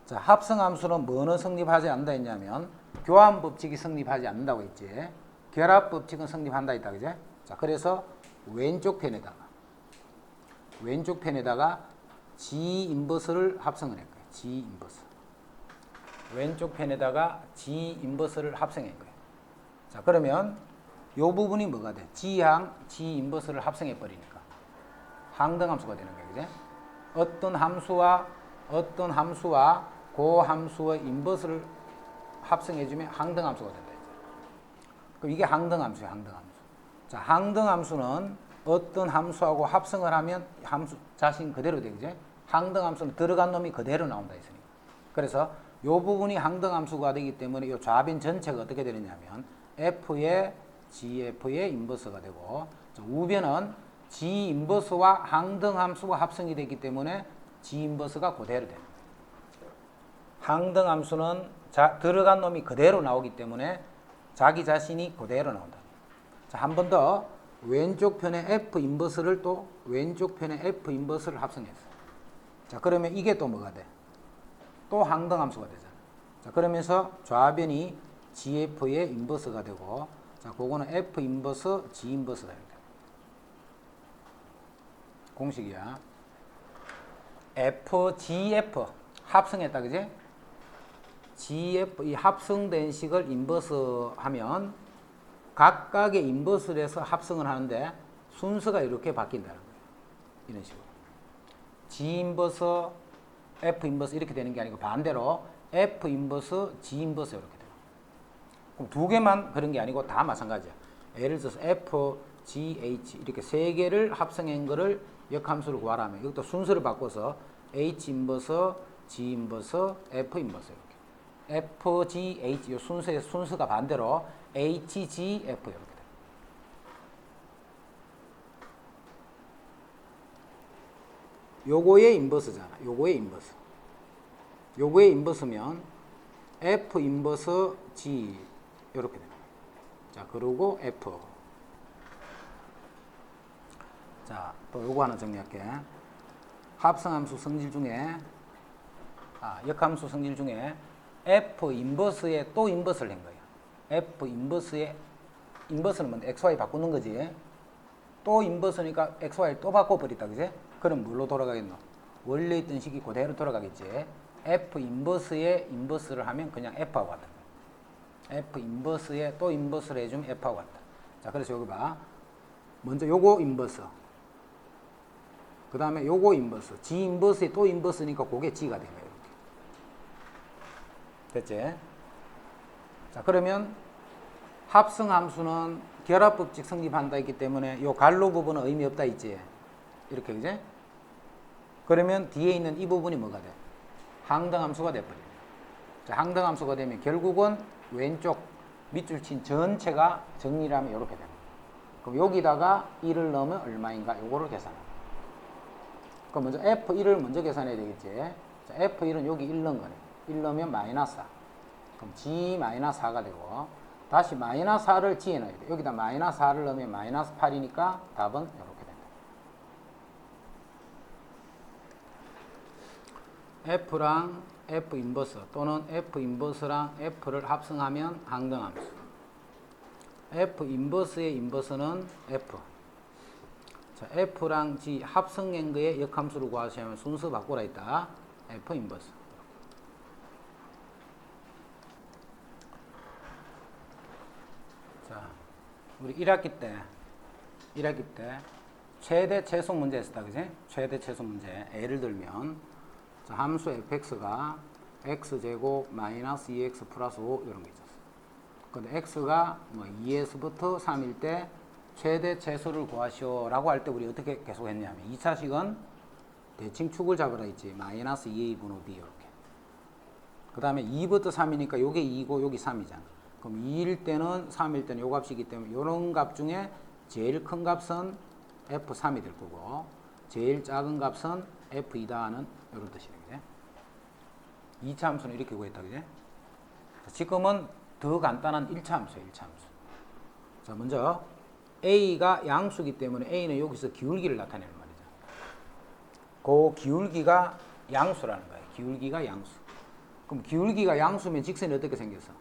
자, 합성함수는 뭐는 성립하지 않는다 했냐면 교환법칙이 성립하지 않는다고 했지. 결합법칙은 성립한다 했다, 그제? 자, 그래서 왼쪽 편에다가 G 인버스를 합성을 했고요. G 인버스. 왼쪽 편에다가 G 인버스를 합성한 거예요. 자, 그러면 요 부분이 뭐가 돼? G항 G 인버스를 합성해 버리니까 항등함수가 되는 거예요. 그죠? 어떤 함수와 그 함수의 인버스를 합성해 주면 항등함수가 된다. 그럼 이게 항등함수예요. 항등함수. 자, 항등함수는 어떤 함수하고 합성을 하면 함수 자신 그대로 되죠. 항등함수는 들어간 놈이 그대로 나온다 했으니까. 그래서 이 부분이 항등함수가 되기 때문에 이 좌변 전체가 어떻게 되느냐면 F의 GF의 인버스가 되고, 우변은 G 인버스와 항등함수가 합성이 되기 때문에 G 인버스가 그대로 됩니다. 항등함수는 들어간 놈이 그대로 나오기 때문에 자기 자신이 그대로 나온다. 자, 한 번 더 왼쪽 편에 F 인버스를 또 왼쪽 편에 F 인버스를 합성했어요. 자, 그러면 이게 또 뭐가 돼? 또 항등함수가 되잖아. 자, 그러면서 좌변이 GF의 인버스가 되고, 자, 그거는 F 인버스 G 인버스다. 이렇게. 공식이야. F, GF 합성했다, 그지? GF 이 합성된 식을 인버스 하면 각각의 인버스를 해서 합성을 하는데 순서가 이렇게 바뀐다는 거예요. 이런 식으로. G 인버스, F 인버스 이렇게 되는 게 아니고 반대로 F 인버스, G 인버스 이렇게 돼요. 그럼 두 개만 그런 게 아니고 다 마찬가지야. 예를 들어서 F, G, H 이렇게 세 개를 합성한 거를 역함수를 구하라면 이것도 순서를 바꿔서 H 인버스, G 인버스, F 인버스 이렇게. F, G, H 이 순서가 반대로 H, G, F 이렇게 돼요. 요거의 인버스잖아. 요거의 인버스. 요거의 인버스면 F 인버스 G 이렇게 됩니다. 자, 그리고 F. 자, 또 요거 하나 정리할게. 합성함수 성질 중에 역함수 성질 중에 F 인버스에 또 인버스를 한 거예요. F 인버스에 인버스는 뭔데? XY 바꾸는 거지. 또 인버스니까 XY 또 바꿔버렸다, 그지? 그럼 뭘로 돌아가겠노? 원래 있던 식이 그대로 돌아가겠지. F 인버스에 인버스를 하면 그냥 F하고 같다. F 인버스에 또 인버스를 해주면 F하고 같다. 자, 그래서 여기 봐. 먼저 요거 인버스. 그 다음에 요거 인버스. G 인버스에 또 인버스니까 그게 G가 된 거예요. 이렇게. 됐지? 자, 그러면 합성함수는 결합법칙 성립한다 했기 때문에 요 갈로 부분은 의미 없다 있지. 이렇게, 그지? 그러면 뒤에 있는 이 부분이 뭐가 돼? 항등함수가 돼버립니다. 자, 항등함수가 되면 결국은 왼쪽 밑줄 친 전체가 정리를 하면 이렇게 됩니다. 그럼 여기다가 1을 넣으면 얼마인가? 요거를 계산합니다. 그럼 먼저 F1을 먼저 계산해야 되겠지. 자, F1은 여기 1 넣은 거네. 1 넣으면 마이너스 4. 그럼 G-4가 되고, 다시 마이너스 4를 G에 넣어야 돼. 여기다 마이너스 4를 넣으면 마이너스 8이니까 답은 이렇게 된다. F랑 F 인버스 또는 F 인버스랑 F를 합성하면 항등함수. F 인버스의 인버스는 F. 자, F랑 G 합성한 거에 역함수를 구하시면 순서 바꾸라 했다. F 인버스. 자, 우리 1학기 때 최대 최소 문제 했었다, 그지? 최대 최소 문제. 예를 들면, 자, 함수 fx가 x제곱 마이너스 2x 플러스 5 이런 게 있었어. 근데 x가 뭐 2에서부터 3일 때 최대 최소를 구하시오 라고 할 때 우리 어떻게 계속 했냐면 2차식은 대칭 축을 잡으라 했지. 마이너스 2a 분의 b 이렇게. 그 다음에 2부터 3이니까 요게 2고 요게 3이잖아. 그럼 2일 때는 3일 때는 요 값이기 때문에 요런 값 중에 제일 큰 값은 f3이 될 거고 제일 작은 값은 f2다는 이런 뜻이네. 2차 함수는 이렇게 구했다, 그지? 지금은 더 간단한 1차 함수예요, 1차 함수. 자, 먼저 A가 양수기 때문에 A는 여기서 기울기를 나타내는 말이죠. 그 기울기가 양수라는 거예요. 기울기가 양수. 그럼 기울기가 양수면 직선이 어떻게 생겼어?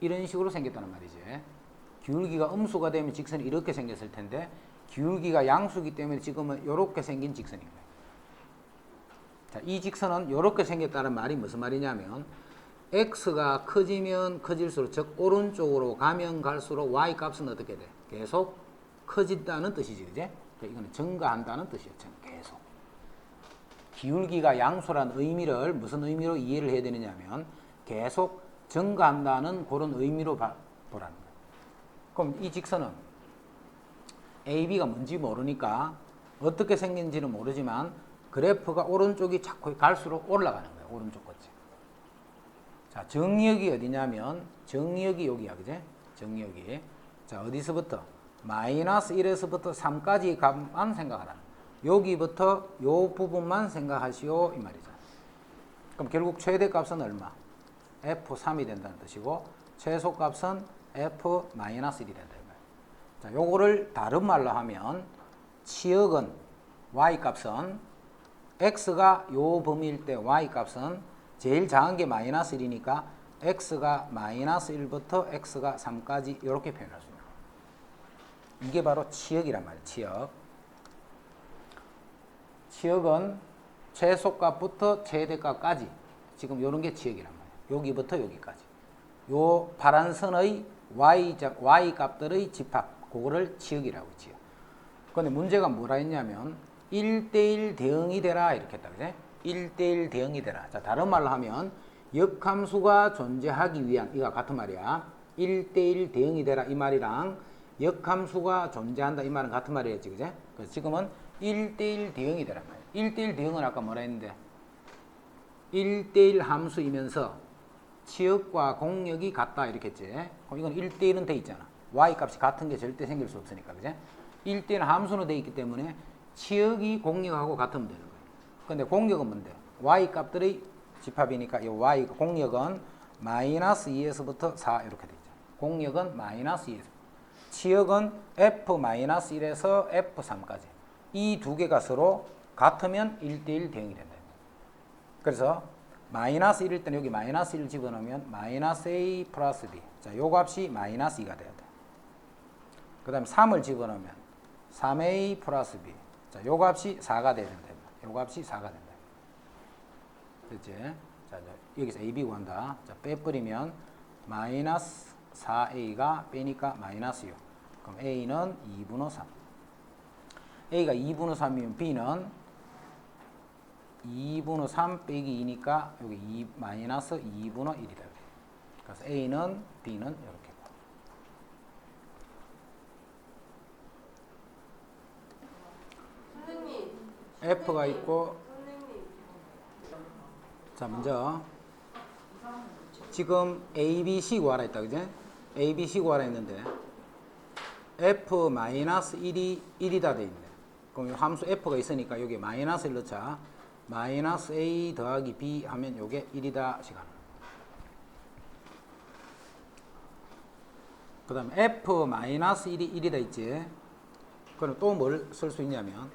이런 식으로 생겼다는 말이지. 기울기가 음수가 되면 직선이 이렇게 생겼을 텐데 기울기가 양수기 때문에 지금은 이렇게 생긴 직선인 거예요. 자, 이 직선은 이렇게 생겼다는 말이 무슨 말이냐면 x가 커지면 커질수록, 즉 오른쪽으로 가면 갈수록 y 값은 어떻게 돼? 계속 커진다는 뜻이지, 그제? 이거는 증가한다는 뜻이었죠. 계속. 기울기가 양수란 의미를 무슨 의미로 이해를 해야 되느냐면 계속 증가한다는 그런 의미로 보라는 거예요. 그럼 이 직선은 AB가 뭔지 모르니까 어떻게 생긴지는 모르지만 그래프가 오른쪽이 자꾸 갈수록 올라가는 거예요. 오른쪽 끝에. 자, 정역이 어디냐면 정역이 여기야, 그제? 정역이. 자, 어디서부터? 마이너스 1에서부터 3까지 값만 생각하라. 여기부터 요 부분만 생각하시오 이 말이죠. 그럼 결국 최대값은 얼마? F3이 된다는 뜻이고 최소값은 F-1이 된다. 자, 요거를 다른 말로 하면 치역은 Y값은 X가 요 범위일 때 Y값은 제일 작은 게 마이너스 1이니까 X가 마이너스 1부터 X가 3까지 이렇게 표현할 수 있습니다. 이게 바로 치역이란 말이에요. 치역. 치역은 최소값부터 최대값까지 지금 이런 게 치역이란 말이에요. 여기부터 여기까지. 요 파란 선의 Y 값들의 집합, 그거를 치역이라고 치역. 그런데 문제가 뭐라 했냐면 1대1 대응이 되라 이렇게 했다. 그제? 1대1 대응이 되라. 자, 다른 말로 하면 역함수가 존재하기 위한, 이거 같은 말이야. 1대1 대응이 되라 이 말이랑 역함수가 존재한다 이 말은 같은 말이었지, 그제? 그래서 지금은 1대1 대응이 되란 말이야. 1대1 대응은 아까 뭐라 했는데 1대1 함수이면서 치역과 공역이 같다 이렇게 했지. 그럼 이건 1대1은 돼 있잖아. Y 값이 같은 게 절대 생길 수 없으니까, 그제? 1대1 함수는 돼 있기 때문에 치역이 공역하고 같으면 되는 거예요. 근데 공역은 뭔데? Y 값들의 집합이니까 이 Y 공역은 마이너스 2에서부터 4 이렇게 돼 있죠. 공역은 마이너스 2에서. 치역은 F-1에서 F3까지. 이 두 개가 서로 같으면 1대1 대응이 된다. 그래서 마이너스 1일 때는 여기 마이너스 1을 집어넣으면 마이너스 A 플러스 B. 자, 요 값이 마이너스 2가 돼야 돼. 그 다음에 3을 집어넣으면 3A 플러스 B. 자, 요 값이 4가 돼야 된다. 요 값이 4가 된다. 됐지? 자, 여기서 AB 구한다. 자, 빼버리면 마이너스 4A가 빼니까 마이너스 6. 그럼 A는 2분의 3. A가 2분의 3이면 B는 2분의 3 빼기 2니까 여기 마이너스 2분의 1이다. 그래서 A는 B는 이렇게. 선생님. F가 있고, 선생님. 자, 먼저 지금 A, B, C 구하라 했다, 그제? A, B, C 구하라 했는데 F-1이 1이다 돼 있네. 그럼 함수 F가 있으니까 여기 마이너스를 넣자. 마이너스 A 더하기 B 하면 요게 1이다 시간. 그 다음에 F-1이 1이다 있지. 그럼 또 뭘 쓸 수 있냐면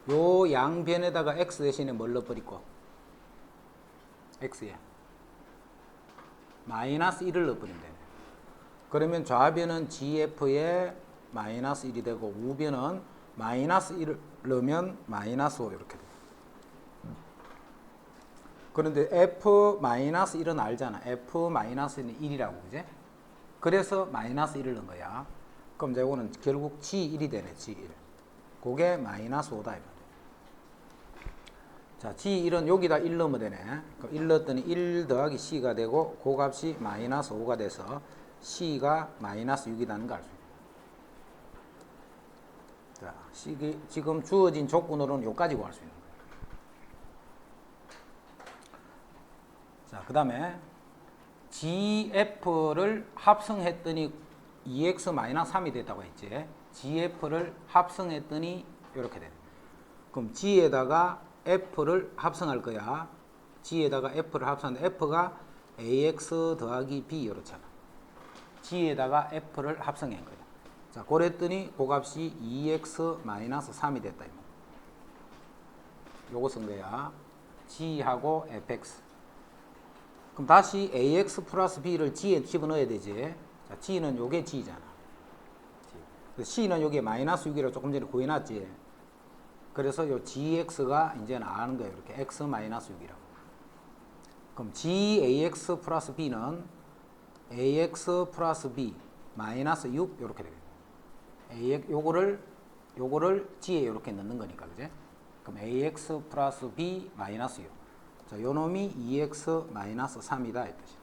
요 양변에다가 X 대신에 뭘 넣어버리고 X에 마이너스 1을 넣어버리면 되네. 그러면 좌변은 GF에 마이너스 1이 되고 우변은 마이너스 1을 넣으면 마이너스 5 이렇게 돼. 그런데 F-1은 알잖아. F-는 1이라고, 그제? 그래서 마이너스 1을 넣은 거야. 그럼 이제 이거는 결국 G1이 되네, G1. 그게 마이너스 5다. 자, G1은 여기다 1 넣으면 되네. 그럼 1 넣었더니 1 더하기 C가 되고, 그 값이 마이너스 5가 돼서 C가 마이너스 6이라는 걸 알 수 있다. 자, 지금 주어진 조건으로는 여기까지 구할 수 있는 거예요. 자, 그 다음에 GF를 합성했더니 2x-3이 됐다고 했지. GF를 합성했더니 이렇게 돼. 그럼 G에다가 F를 합성할 거야. G에다가 F를 합성하는데 F가 AX 더하기 B 이렇잖아. G에다가 F를 합성한 거야. 자, 그랬더니 그 값이 2x-3이 됐다. 요거 쓴 거야. G하고 fx. 그럼 다시 ax 플러스 b를 g에 집어넣어야 되지. 자, g는 요게 g잖아. c는 여기에 마이너스 6이라고 조금 전에 구해놨지. 그래서 요 gx가 이제 나가는 거예요. 이렇게 x 마이너스 6이라고. 그럼 gax 플러스 b는 ax 플러스 b 마이너스 6 이렇게 되겠네요. 요거를 g에 이렇게 넣는 거니까, 그제? 그럼 ax 플러스 b 마이너스 6. 자, 요 놈이 2x 마이너스 3이다 이 뜻이에요.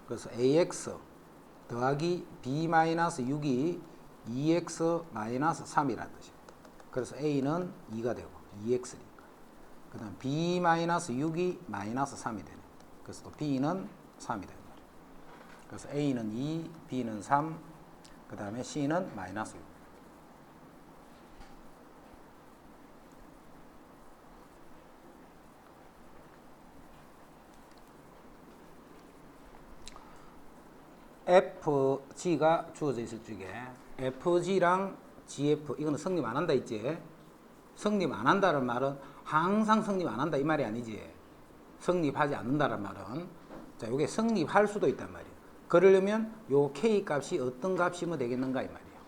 그래서 ax 더하기 b 마이너스 6이 2x 마이너스 3이라는 뜻이에요. 그래서 a는 2가 되고 2x니까. 그 다음 b 마이너스 6이 마이너스 3이 되네. 그래서 또 b는 3이 되는 거예요. 그래서 a는 2, b는 3, 그 다음에 c는 마이너스 6. FG가 주어져 있을 적에 FG랑 GF 이거는 성립 안 한다 있지? 성립 안 한다는 말은 항상 성립 안 한다 이 말이 아니지. 성립하지 않는다는 말은 자, 요게 성립할 수도 있단 말이에요. 그러려면 요 K 값이 어떤 값이면 되겠는가 이 말이에요.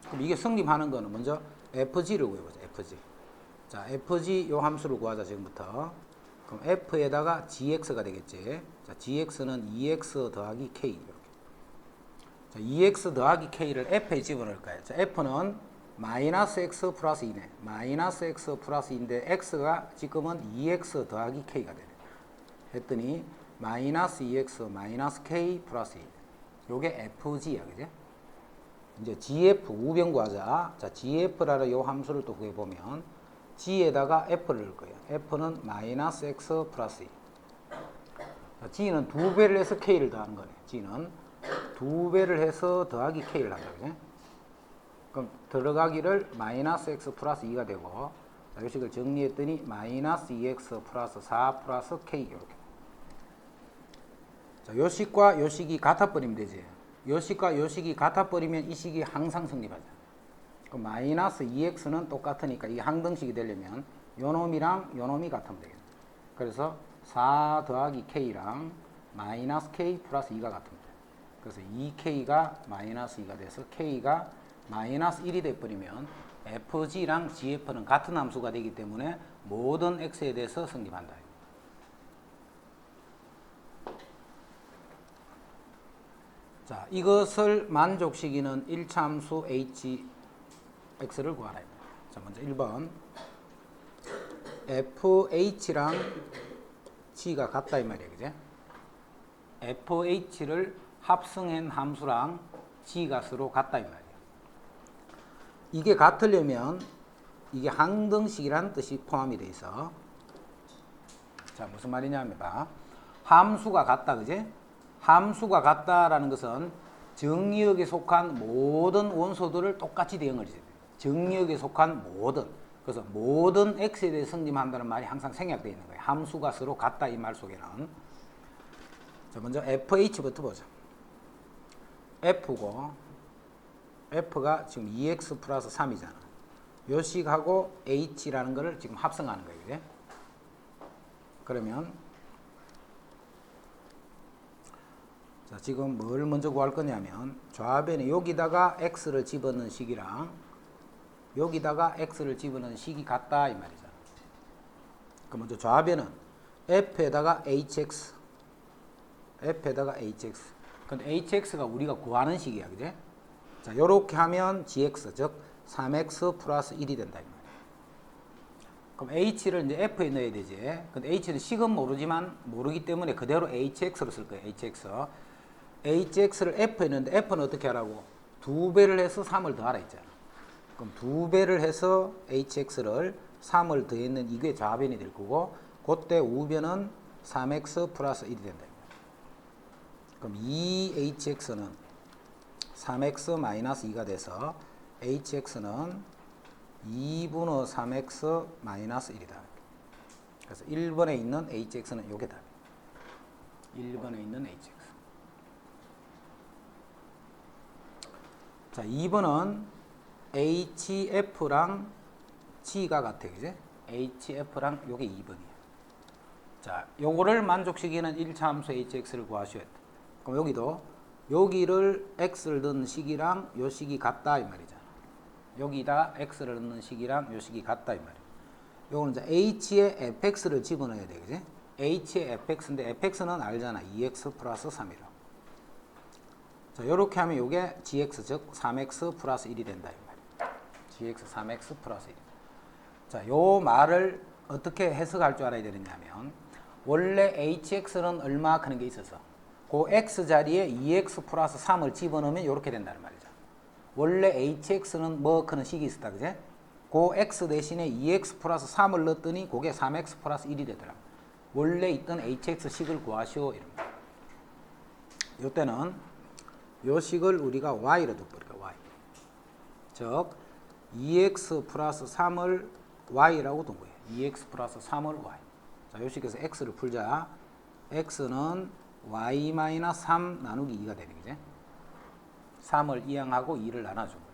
그럼 이게 성립하는 거는 먼저 FG를 구해보자. FG. 자, FG 요 함수를 구하자 지금부터. 그럼 F에다가 GX가 되겠지. 자, GX는 2X 더하기 K 이렇게. 자, 2X 더하기 K를 F에 집어넣을 거예요. 자, F는 마이너스 X 플러스 2네. 마이너스 X 플러스 2인데 X가 지금은 2X 더하기 K가 되네. 했더니 마이너스 2X 마이너스 K 플러스 2. 요게 FG야, 그지? 이제 GF 우변 구하자. 자, GF라는 요 함수를 또 구해보면 G에다가 F를 넣을 거예요. F는 마이너스 X 플러스 2. 자, G는 2배를 해서 K를 더하는 거네. G는 2배를 해서 더하기 K를 한다. 그지? 그럼 들어가기를 마이너스 X 플러스 2가 되고, 자, 이 식을 정리했더니 마이너스 2X 플러스 4 플러스 K 이렇게. 자, 요 식과 요 식이 같아버리면 되지. 요 식과 요 식이 같아버리면 이 식이 항상 성립하죠. 그럼 마이너스 2x는 똑같으니까 이게 항등식이 되려면 요 놈이랑 요 놈이 같으면 되겠네. 그래서 4 더하기 k랑 마이너스 k 플러스 2가 같으면 돼. 그래서 2k가 마이너스 2가 돼서 k가 마이너스 1이 돼버리면 fg랑 gf는 같은 함수가 되기 때문에 모든 x에 대해서 성립한다. 자, 이것을 만족시키는 1차 함수 hx를 구하라. 자, 먼저 1번 fh랑 g가 같다 이 말이야, 그제? fh를 합성한 함수랑 g값으로 같다 이 말이야. 이게 같으려면 이게 항등식이라는 뜻이 포함이 돼 있어. 자, 무슨 말이냐면 봐. 함수가 같다, 그제? 함수가 같다라는 것은 정리역에 속한 모든 원소들을 똑같이 대응을 해야 돼. 정리역에 속한 모든. 그래서 모든 x에 대해 성립한다는 말이 항상 생략되어 있는 거예요. 함수가 서로 같다 이 말 속에는. 자, 먼저 fh부터 보자. f고 f가 지금 2x 플러스 3이잖아. 요 식하고 h라는 거를 지금 합성하는 거예요. 그래? 그러면 자, 지금 뭘 먼저 구할 거냐면 좌변에 여기다가 x를 집어넣은 식이랑 여기다가 x를 집어넣은 식이 같다 이 말이잖아. 그럼 먼저 좌변은 f에다가 hx f에다가 hx. 근데 hx가 우리가 구하는 식이야, 그제? 자, 요렇게 하면 gx 즉 3x 플러스 1이 된다 이 말이야. 그럼 h를 이제 f에 넣어야 되지. 근데 h는 식은 모르지만 모르기 때문에 그대로 hx로 쓸 거예요. hx를 f에 넣는데 f는 어떻게 하라고? 2배를 해서 3을 더하라 했잖아. 그럼 2배를 해서 hx를 3을 더했는 이게 좌변이 될 거고, 그때 우변은 3x 플러스 1이 된다. 그럼 2hx는 3x 마이너스 2가 돼서 hx는 2분의 3x 마이너스 1이다. 그래서 1번에 있는 hx는 요게 답. 1번에 있는 hx. 자, 2번은 hf랑 g가 같아, 그제? hf랑 요게 2번이야. 자, 요거를 만족시키는 1차 함수 hx를 구하셔야 돼. 그럼 여기도 여기를 x를 넣은 식이랑 요 식이 같다 이 말이잖아. 여기다 x를 넣는 식이랑 요 식이 같다 이 말이에요. 요거는 이제 h에 fx를 집어넣어야 돼, 그지? h에 fx인데 fx는 알잖아. 2x 플러스 3이라고. 자, 요렇게 하면 요게 gx 즉 3x 플러스 1이 된다 이 말이에요. gx 3x 플러스 1. 자, 요 말을 어떻게 해석할 줄 알아야 되느냐면 원래 hx는 얼마 하는 게 있어서 그 x 자리에 2x 플러스 3을 집어넣으면 요렇게 된다는 말이죠. 원래 hx는 뭐 하는 식이 있었다, 그제? 그 x 대신에 2x 플러스 3을 넣었더니 그게 3x 플러스 1이 되더라. 원래 있던 hx 식을 구하시오 이런 거. 요때는 요 식을 우리가 y로 둬버릴까, y. 즉 2x 플러스 3을 y라고 둔 거예요. 2x 플러스 3을 y. 자, 요 식에서 x를 풀자. x는 y-3 나누기 2가 되는 거지. 3을 이항하고 2를 나눠준 거예요.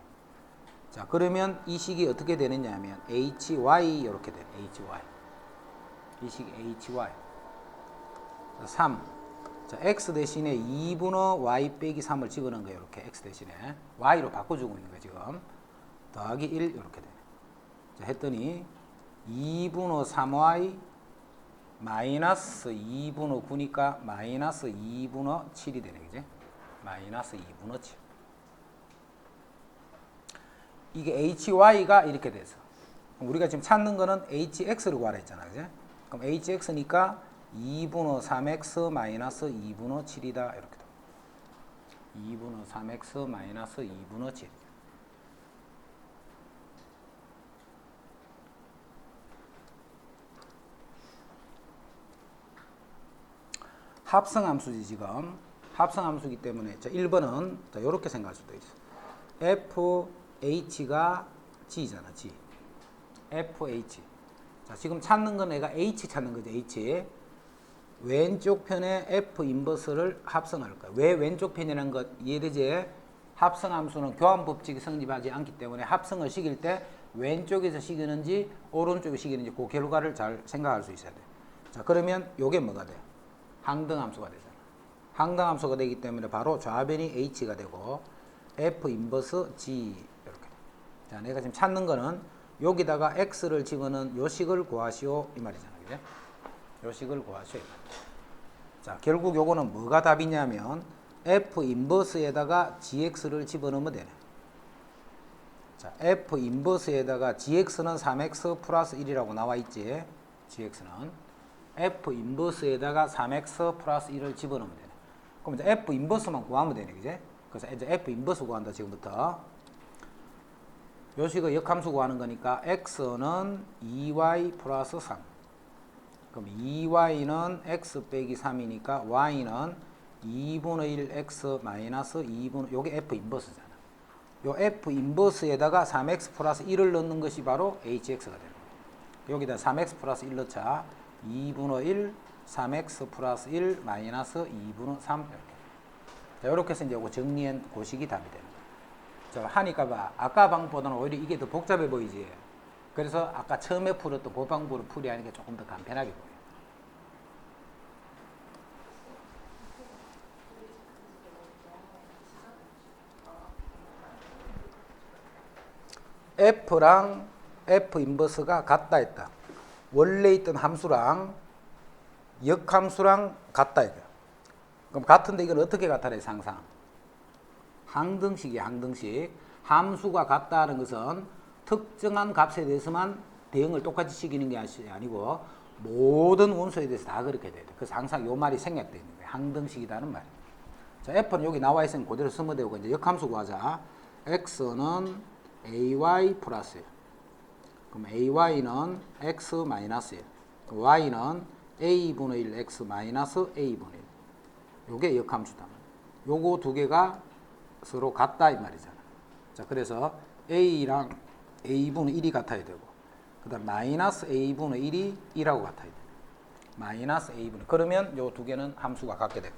자, 그러면 이 식이 어떻게 되느냐 하면 hy 이렇게 돼. hy. 이 식이 hy. 자, 3. 자, x 대신에 2분의 y 빼기 3을 집어넣은 거예요. 이렇게 x 대신에 y로 바꿔주고 있는 거예요. 지금 더하기 1 이렇게 돼. 자, 했더니 2분의 3y 마이너스 2분의 9니까 마이너스 2분의 7이 되네, 그지? 마이너스 2분의 7. 이게 hy가 이렇게 돼서 우리가 지금 찾는 거는 hx를 구하라 했잖아, 그지? 그럼 hx니까 2분의 3x 마이너스 2분의 7이다 이렇게 돼. 2분의 3x 마이너스 2분의 7. 합성함수지 지금. 합성함수기 때문에 자 1번은 자 이렇게 생각할 수도 있어. fh가 g잖아, g. fh. 자 지금 찾는 건 내가 h 찾는 거지, h. 왼쪽 편에 f 인버스를 합성할 거야. 왜 왼쪽 편이라는 것 이해되지? 합성함수는 교환법칙이 성립하지 않기 때문에 합성을 시킬 때 왼쪽에서 시키는지 오른쪽에 시키는지 그 결과를 잘 생각할 수 있어야 돼. 자 그러면 요게 뭐가 돼? 항등함수가 되잖아. 항등함수가 되기 때문에 바로 좌변이 h가 되고 f 인버스 g 이렇게. 자, 내가 지금 찾는 거는 여기다가 x를 집어넣은 요 식을 구하시오 이 말이잖아, 그죠? 요 식을 구하시오. 자, 결국 요거는 뭐가 답이냐면 f 인버스에다가 gx를 집어넣으면 되네. 자, f 인버스에다가 gx는 3x 플러스 1이라고 나와 있지. gx는 f 인버스에다가 3x 플러스 1을 집어넣으면 되네. 그럼 이제 f 인버스만 구하면 되네, 그제? 그래서 이제 f 인버스 구한다 지금부터. 요 식의 역함수 구하는 거니까 x는 2y 플러스 3. 그럼 2y는 x 빼기 3이니까 y는 2분의 1 x 마이너스 2분의 요게 f 인버스잖아. 요 f 인버스에다가 3x 플러스 1을 넣는 것이 바로 hx가 되는 거예요. 여기다 3x 플러스 1 넣자. 2분의 1, 3x 플러스 1, 마이너스 2분의 3 이렇게. 자, 이렇게 해서 이제 요거 정리한 고식이 답이 되는 거예요. 자, 하니까 봐. 아까 방법보다는 오히려 이게 더 복잡해 보이지. 그래서 아까 처음에 풀었던 그 방법으로 풀이하는 게 조금 더 간편하게 보여요. f랑 f 인버스가 같다 했다. 원래 있던 함수랑 역함수랑 같다 이거야. 그럼 같은데 이건 어떻게 같아래 항상? 항등식이야, 항등식. 함수가 같다는 것은 특정한 값에 대해서만 대응을 똑같이 시키는 게 아니고 모든 원소에 대해서 다 그렇게 돼야 돼. 그래서 항상 요 말이 생략되어 있는 거야. 항등식이라는 말이야. 자, f는 여기 나와 있으면 그대로 쓰면 되고 이제 역함수 구하자. x는 ay 플러스예요. 그럼 ay는 x 마이너스예요. y는 a분의 1 x 마이너스 a분의 1. 요게 역함수다. 요거 두 개가 서로 같다 이 말이잖아. 자, 그래서 a랑 a분의 1이 같아야 되고 그 다음 마이너스 a분의 1이 2라고 같아야 돼. 마이너스 a분의 그러면 요 두 개는 함수가 같게 되고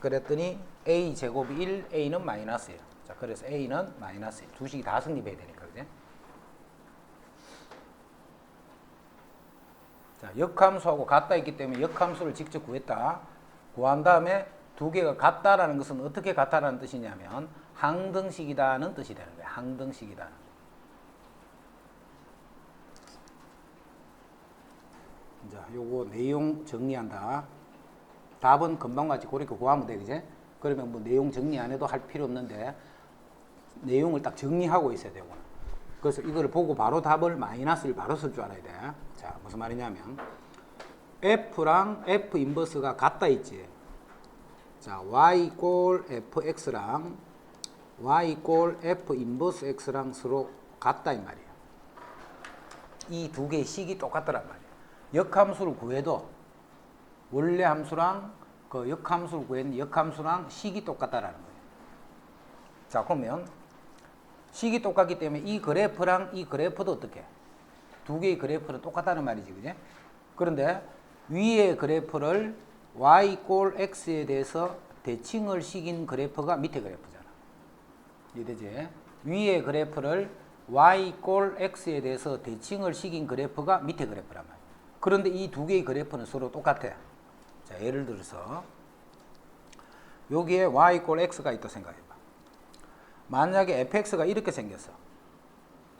그랬더니 a 제곱이 1, a는 마이너스예요. 자, 그래서 a는 마이너스예요. 두 식이 다 성립해야 되니까, 그지? 자, 역함수하고 같다 있기 때문에 역함수를 직접 구했다. 구한 다음에 두 개가 같다라는 것은 어떻게 같다라는 뜻이냐면 항등식이다는 뜻이 되는 거예요. 항등식이다. 자, 요거 내용 정리한다. 답은 금방 같이 그렇게 구하면 돼, 그제? 그러면 뭐 내용 정리 안 해도 할 필요 없는데 내용을 딱 정리하고 있어야 되고. 그래서 이걸 보고 바로 답을 마이너스를 바로 쓸 줄 알아야 돼. 자, 무슨 말이냐면 F랑 F 인버스가 같다 있지. 자, Y 이꼴 FX랑 Y 이꼴 F 인버스 X랑 서로 같다 이 말이야. 이 두 개의 식이 똑같더란 말이야. 역함수를 구해도 원래 함수랑 그 역함수를 구했는데 역함수랑 식이 똑같다라는 거예요. 자, 그러면 식이 똑같기 때문에 이 그래프랑 이 그래프도 어떻게? 두 개의 그래프는 똑같다는 말이지, 그지? 그런데 위의 그래프를 y 꼴 x에 대해서 대칭을 시킨 그래프가 밑에 그래프잖아. 이해되지? 위의 그래프를 y 꼴 x에 대해서 대칭을 시킨 그래프가 밑에 그래프란 말이야. 그런데 이 두 개의 그래프는 서로 똑같아. 자, 예를 들어서 여기에 y 꼴 x가 있다 생각해봐. 만약에 fx가 이렇게 생겼어.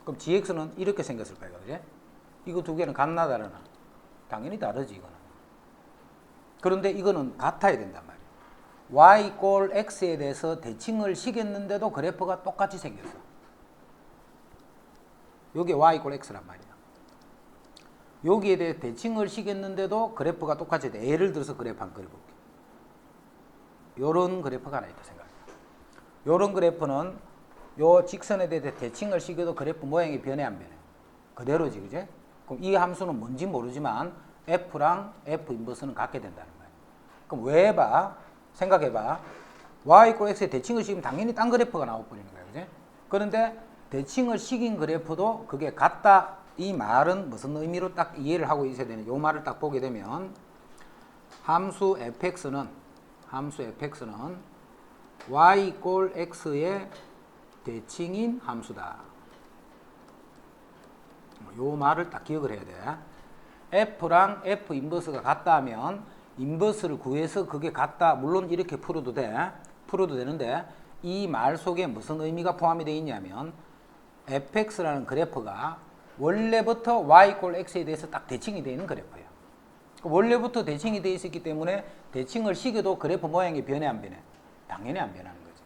그럼 gx는 이렇게 생겼을 거야, 그지? 이거 두 개는 같나 다르나? 당연히 다르지, 이거는. 그런데 이거는 같아야 된단 말이야. y 꼴 x에 대해서 대칭을 시켰는데도 그래프가 똑같이 생겼어. 여기 y 꼴 x란 말이야. 여기에 대해 대칭을 시켰는데도 그래프가 똑같이 돼. 예를 들어서 그래프 한번 그려볼게. 요런 그래프가 하나 있다 생각해. 요런 그래프는 요 직선에 대해 대칭을 시켜도 그래프 모양이 변해 안 변해? 그대로지, 그지? 그럼 이 함수는 뭔지 모르지만 f랑 f 인버스는 같게 된다는 거야. 그럼 왜 봐? 생각해봐. y 꼴 x에 대칭을 시키면 당연히 딴 그래프가 나와버리는 거야, 그지? 그런데 대칭을 시킨 그래프도 그게 같다. 이 말은 무슨 의미로 딱 이해를 하고 있어야 되는? 요 말을 딱 보게 되면 함수 fx는 y 꼴 x의 대칭인 함수다. 요 말을 딱 기억을 해야 돼. f랑 f 인버스가 같다 하면 인버스를 구해서 그게 같다. 물론 이렇게 풀어도 돼. 풀어도 되는데 이 말 속에 무슨 의미가 포함이 되어 있냐면 fx라는 그래프가 원래부터 y 꼴 x에 대해서 딱 대칭이 되어 있는 그래프예요. 원래부터 대칭이 되어 있었기 때문에 대칭을 시켜도 그래프 모양이 변해 안 변해? 당연히 안 변하는 거지.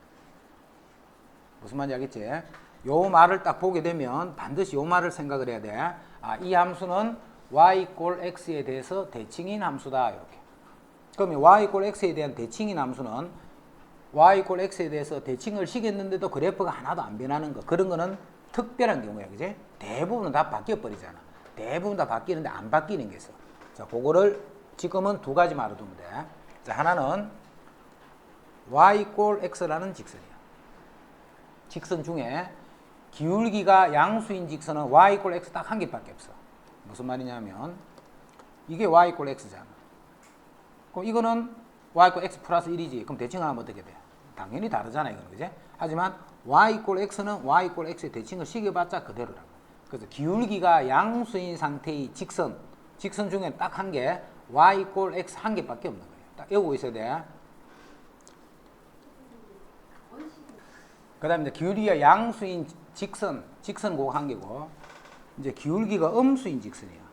무슨 말인지 알겠지? 요 말을 딱 보게 되면 반드시 요 말을 생각을 해야 돼. 아, 이 함수는 y 꼴 x에 대해서 대칭인 함수다. 이렇게. 그러면 y 꼴 x에 대한 대칭인 함수는 y 꼴 x에 대해서 대칭을 시켰는데도 그래프가 하나도 안 변하는 거. 그런 거는 특별한 경우야, 그지? 대부분은 다 바뀌어 버리잖아. 대부분 다 바뀌는데 안 바뀌는 게 있어. 자, 그거를 지금은 두 가지 말을 두면 돼. 자, 하나는 y 꼴 x라는 직선이야. 직선 중에 기울기가 양수인 직선은 y 꼴 x 딱 한 개밖에 없어. 무슨 말이냐면 이게 y 꼴 x잖아. 그럼 이거는 y 꼴 x 플러스 1이지. 그럼 대칭하면 어떻게 돼? 당연히 다르잖아, 이거는, 그지? 하지만 y 꼴 x는 y 꼴 x의 대칭을 시켜봤자 그대로라고. 그래서 기울기가 양수인 상태의 직선 중에 딱 한 개, y 꼴 x 한 개밖에 없는 거예요. 딱 외우고 있어야 돼. 그 다음에 기울기가 양수인 직선 그거 한 개고, 이제 기울기가 음수인 직선이야.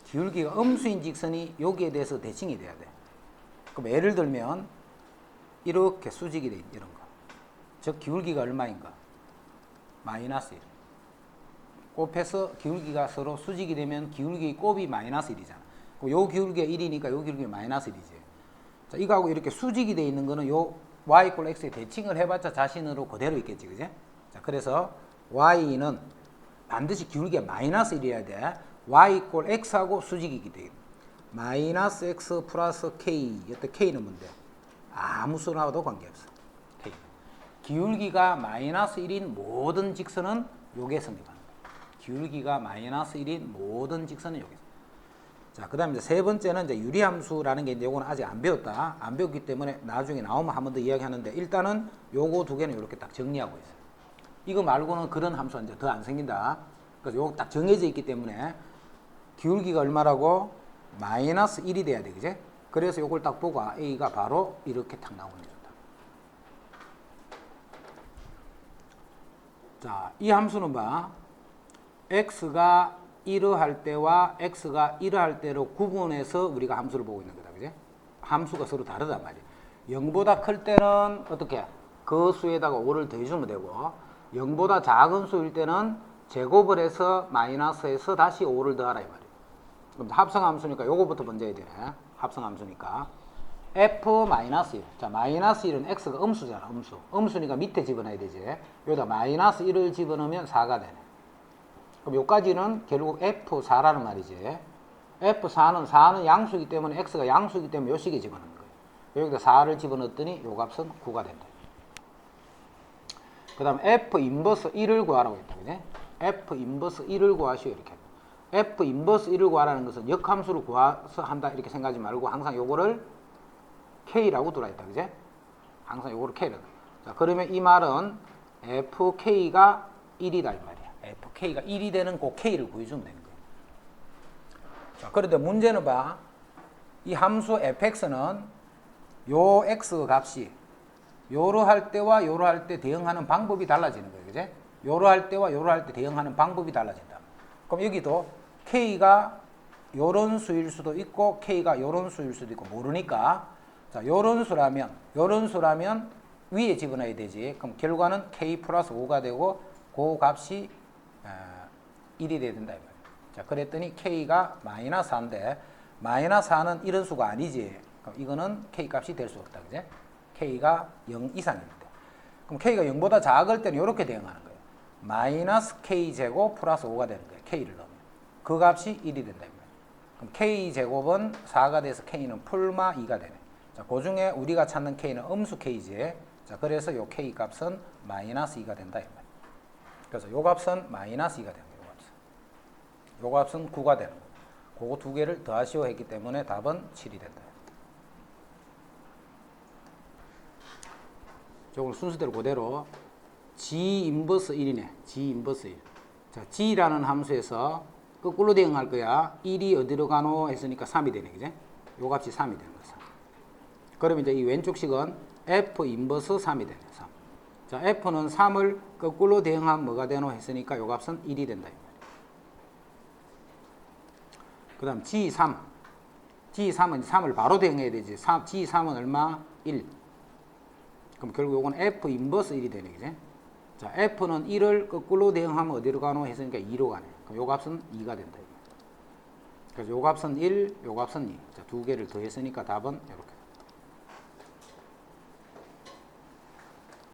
기울기가 음수인 직선이 여기에 대해서 대칭이 돼야 돼. 그럼 예를 들면 이렇게 수직이 돼 이런 거. 즉 기울기가 얼마인가? 마이너스 1. 곱해서 기울기가 서로 수직이 되면 기울기의 곱이 마이너스 1이잖아. 요 기울기가 1이니까 요 기울기가 마이너스 1이지. 자, 이거하고 이렇게 수직이 돼 있는 거는 요 y 꼴 x에 대칭을 해봤자 자신으로 그대로 있겠지, 그지? 자, 그래서 y는 반드시 기울기가 마이너스 1이어야 돼. y 꼴 x하고 수직이기 때문에 마이너스 x 플러스 k. 이때 k는 뭔데? 아무 수 나와도 관계없어. k. 기울기가 마이너스 1인 모든 직선은 요게 성립하는 거야. 기울기가 마이너스 1인 모든 직선은 요게. 자, 그 다음에 세 번째는 이제 유리함수라는 게 이제 요거는 아직 안 배웠다. 안 배웠기 때문에 나중에 나오면 한 번 더 이야기하는데 일단은 요거 두 개는 이렇게 딱 정리하고 있어요. 이거 말고는 그런 함수가 이제 더 안 생긴다. 그래서 요거 딱 정해져 있기 때문에 기울기가 얼마라고? 마이너스 1이 돼야 돼, 그제? 그래서 요걸 딱 보고 A가 바로 이렇게 탁 나오는 거다. 자, 이 함수는 봐. X가 이러할 때와 x가 이러할 때로 구분해서 우리가 함수를 보고 있는 거다. 그지? 함수가 서로 다르단 말이야. 0보다 클 때는 어떻게? 그 수에다가 5를 더해주면 되고 0보다 작은 수일 때는 제곱을 해서 마이너스해서 다시 5를 더하라 이 말이야. 그럼 합성함수니까 요거부터 먼저 해야 되네. 합성함수니까 f-1. 자, 마이너스 1은 x가 음수잖아, 음수. 음수니까 밑에 집어넣어야 되지. 여기다 마이너스 1을 집어넣으면 4가 되네. 그럼 요까지는 결국 f4라는 말이지. f4는 양수이기 때문에 x가 양수이기 때문에 요 식에 집어넣는 거예요. 여기다 4를 집어넣었더니 요 값은 9가 된다. 그 다음 f 인버스 1을 구하라고 했다. 그지? f 인버스 1을 구하시오. 이렇게. f 인버스 1을 구하라는 것은 역함수를 구해서 한다. 이렇게 생각하지 말고 항상 요거를 k라고 두라 했다. 그지? 항상 요거를 k라고. 자, 그러면 이 말은 fk가 1이다. 이 말이야. fk가 1이 되는 그 k를 구해주면 되는 거야. 자, 그런데 문제는 봐. 이 함수 fx는 요 x 값이 요로 할 때와 요로 할 때 대응하는 방법이 달라지는 거예요. 그지? 요로 할 때와 요로 할 때 대응하는 방법이 달라진다. 그럼 여기도 k가 요런 수일 수도 있고 k가 요런 수일 수도 있고 모르니까 자, 요런 수라면 위에 집어넣어야 되지. 그럼 결과는 k 플러스 5가 되고 그 값이 1이 돼야 된다. 자, 그랬더니 k가 마이너스 4인데 마이너스 4는 이런 수가 아니지. 그럼 이거는 k 값이 될 수 없다. 그지? k가 0 이상입니다. 그럼 k가 0보다 작을 때는 이렇게 대응하는 거예요. 마이너스 k제곱 플러스 5가 되는 거예요. k를 넣으면. 그 값이 1이 된다. 그럼 k제곱은 4가 돼서 k는 풀마 2가 되네. 자, 그 중에 우리가 찾는 k는 음수 k지. 자, 그래서 요 k 값은 마이너스 2가 된다. 그래서 요 값은 마이너스 2가 되는 거예요. 요 값은 9가 되는 거예요. 그거 두 개를 더하시오 했기 때문에 답은 7이 된다. 저걸 순서대로 그대로 g 인버스 1이네. g 인버스 1. 자, g라는 함수에서 거꾸로 대응할 거야. 1이 어디로 가노 했으니까 3이 되네. 그지? 요 값이 3이 되는 거야. 3. 그러면 이제 이 왼쪽 식은 f 인버스 3이 되네. 3. 자, f는 3을 거꾸로 대응하면 뭐가 되노 했으니까 요 값은 1이 된다. 그 다음 g3. g3은 3을 바로 대응해야 되지. g3은 얼마? 1. 그럼 결국 요건 f 인버스 1이 되네. 그지? 자, f는 1을 거꾸로 대응하면 어디로 가노 했으니까 2로 가네. 그럼 요 값은 2가 된다. 그래서 요 값은 1, 요 값은 2. 자, 두 개를 더했으니까 답은 이렇게.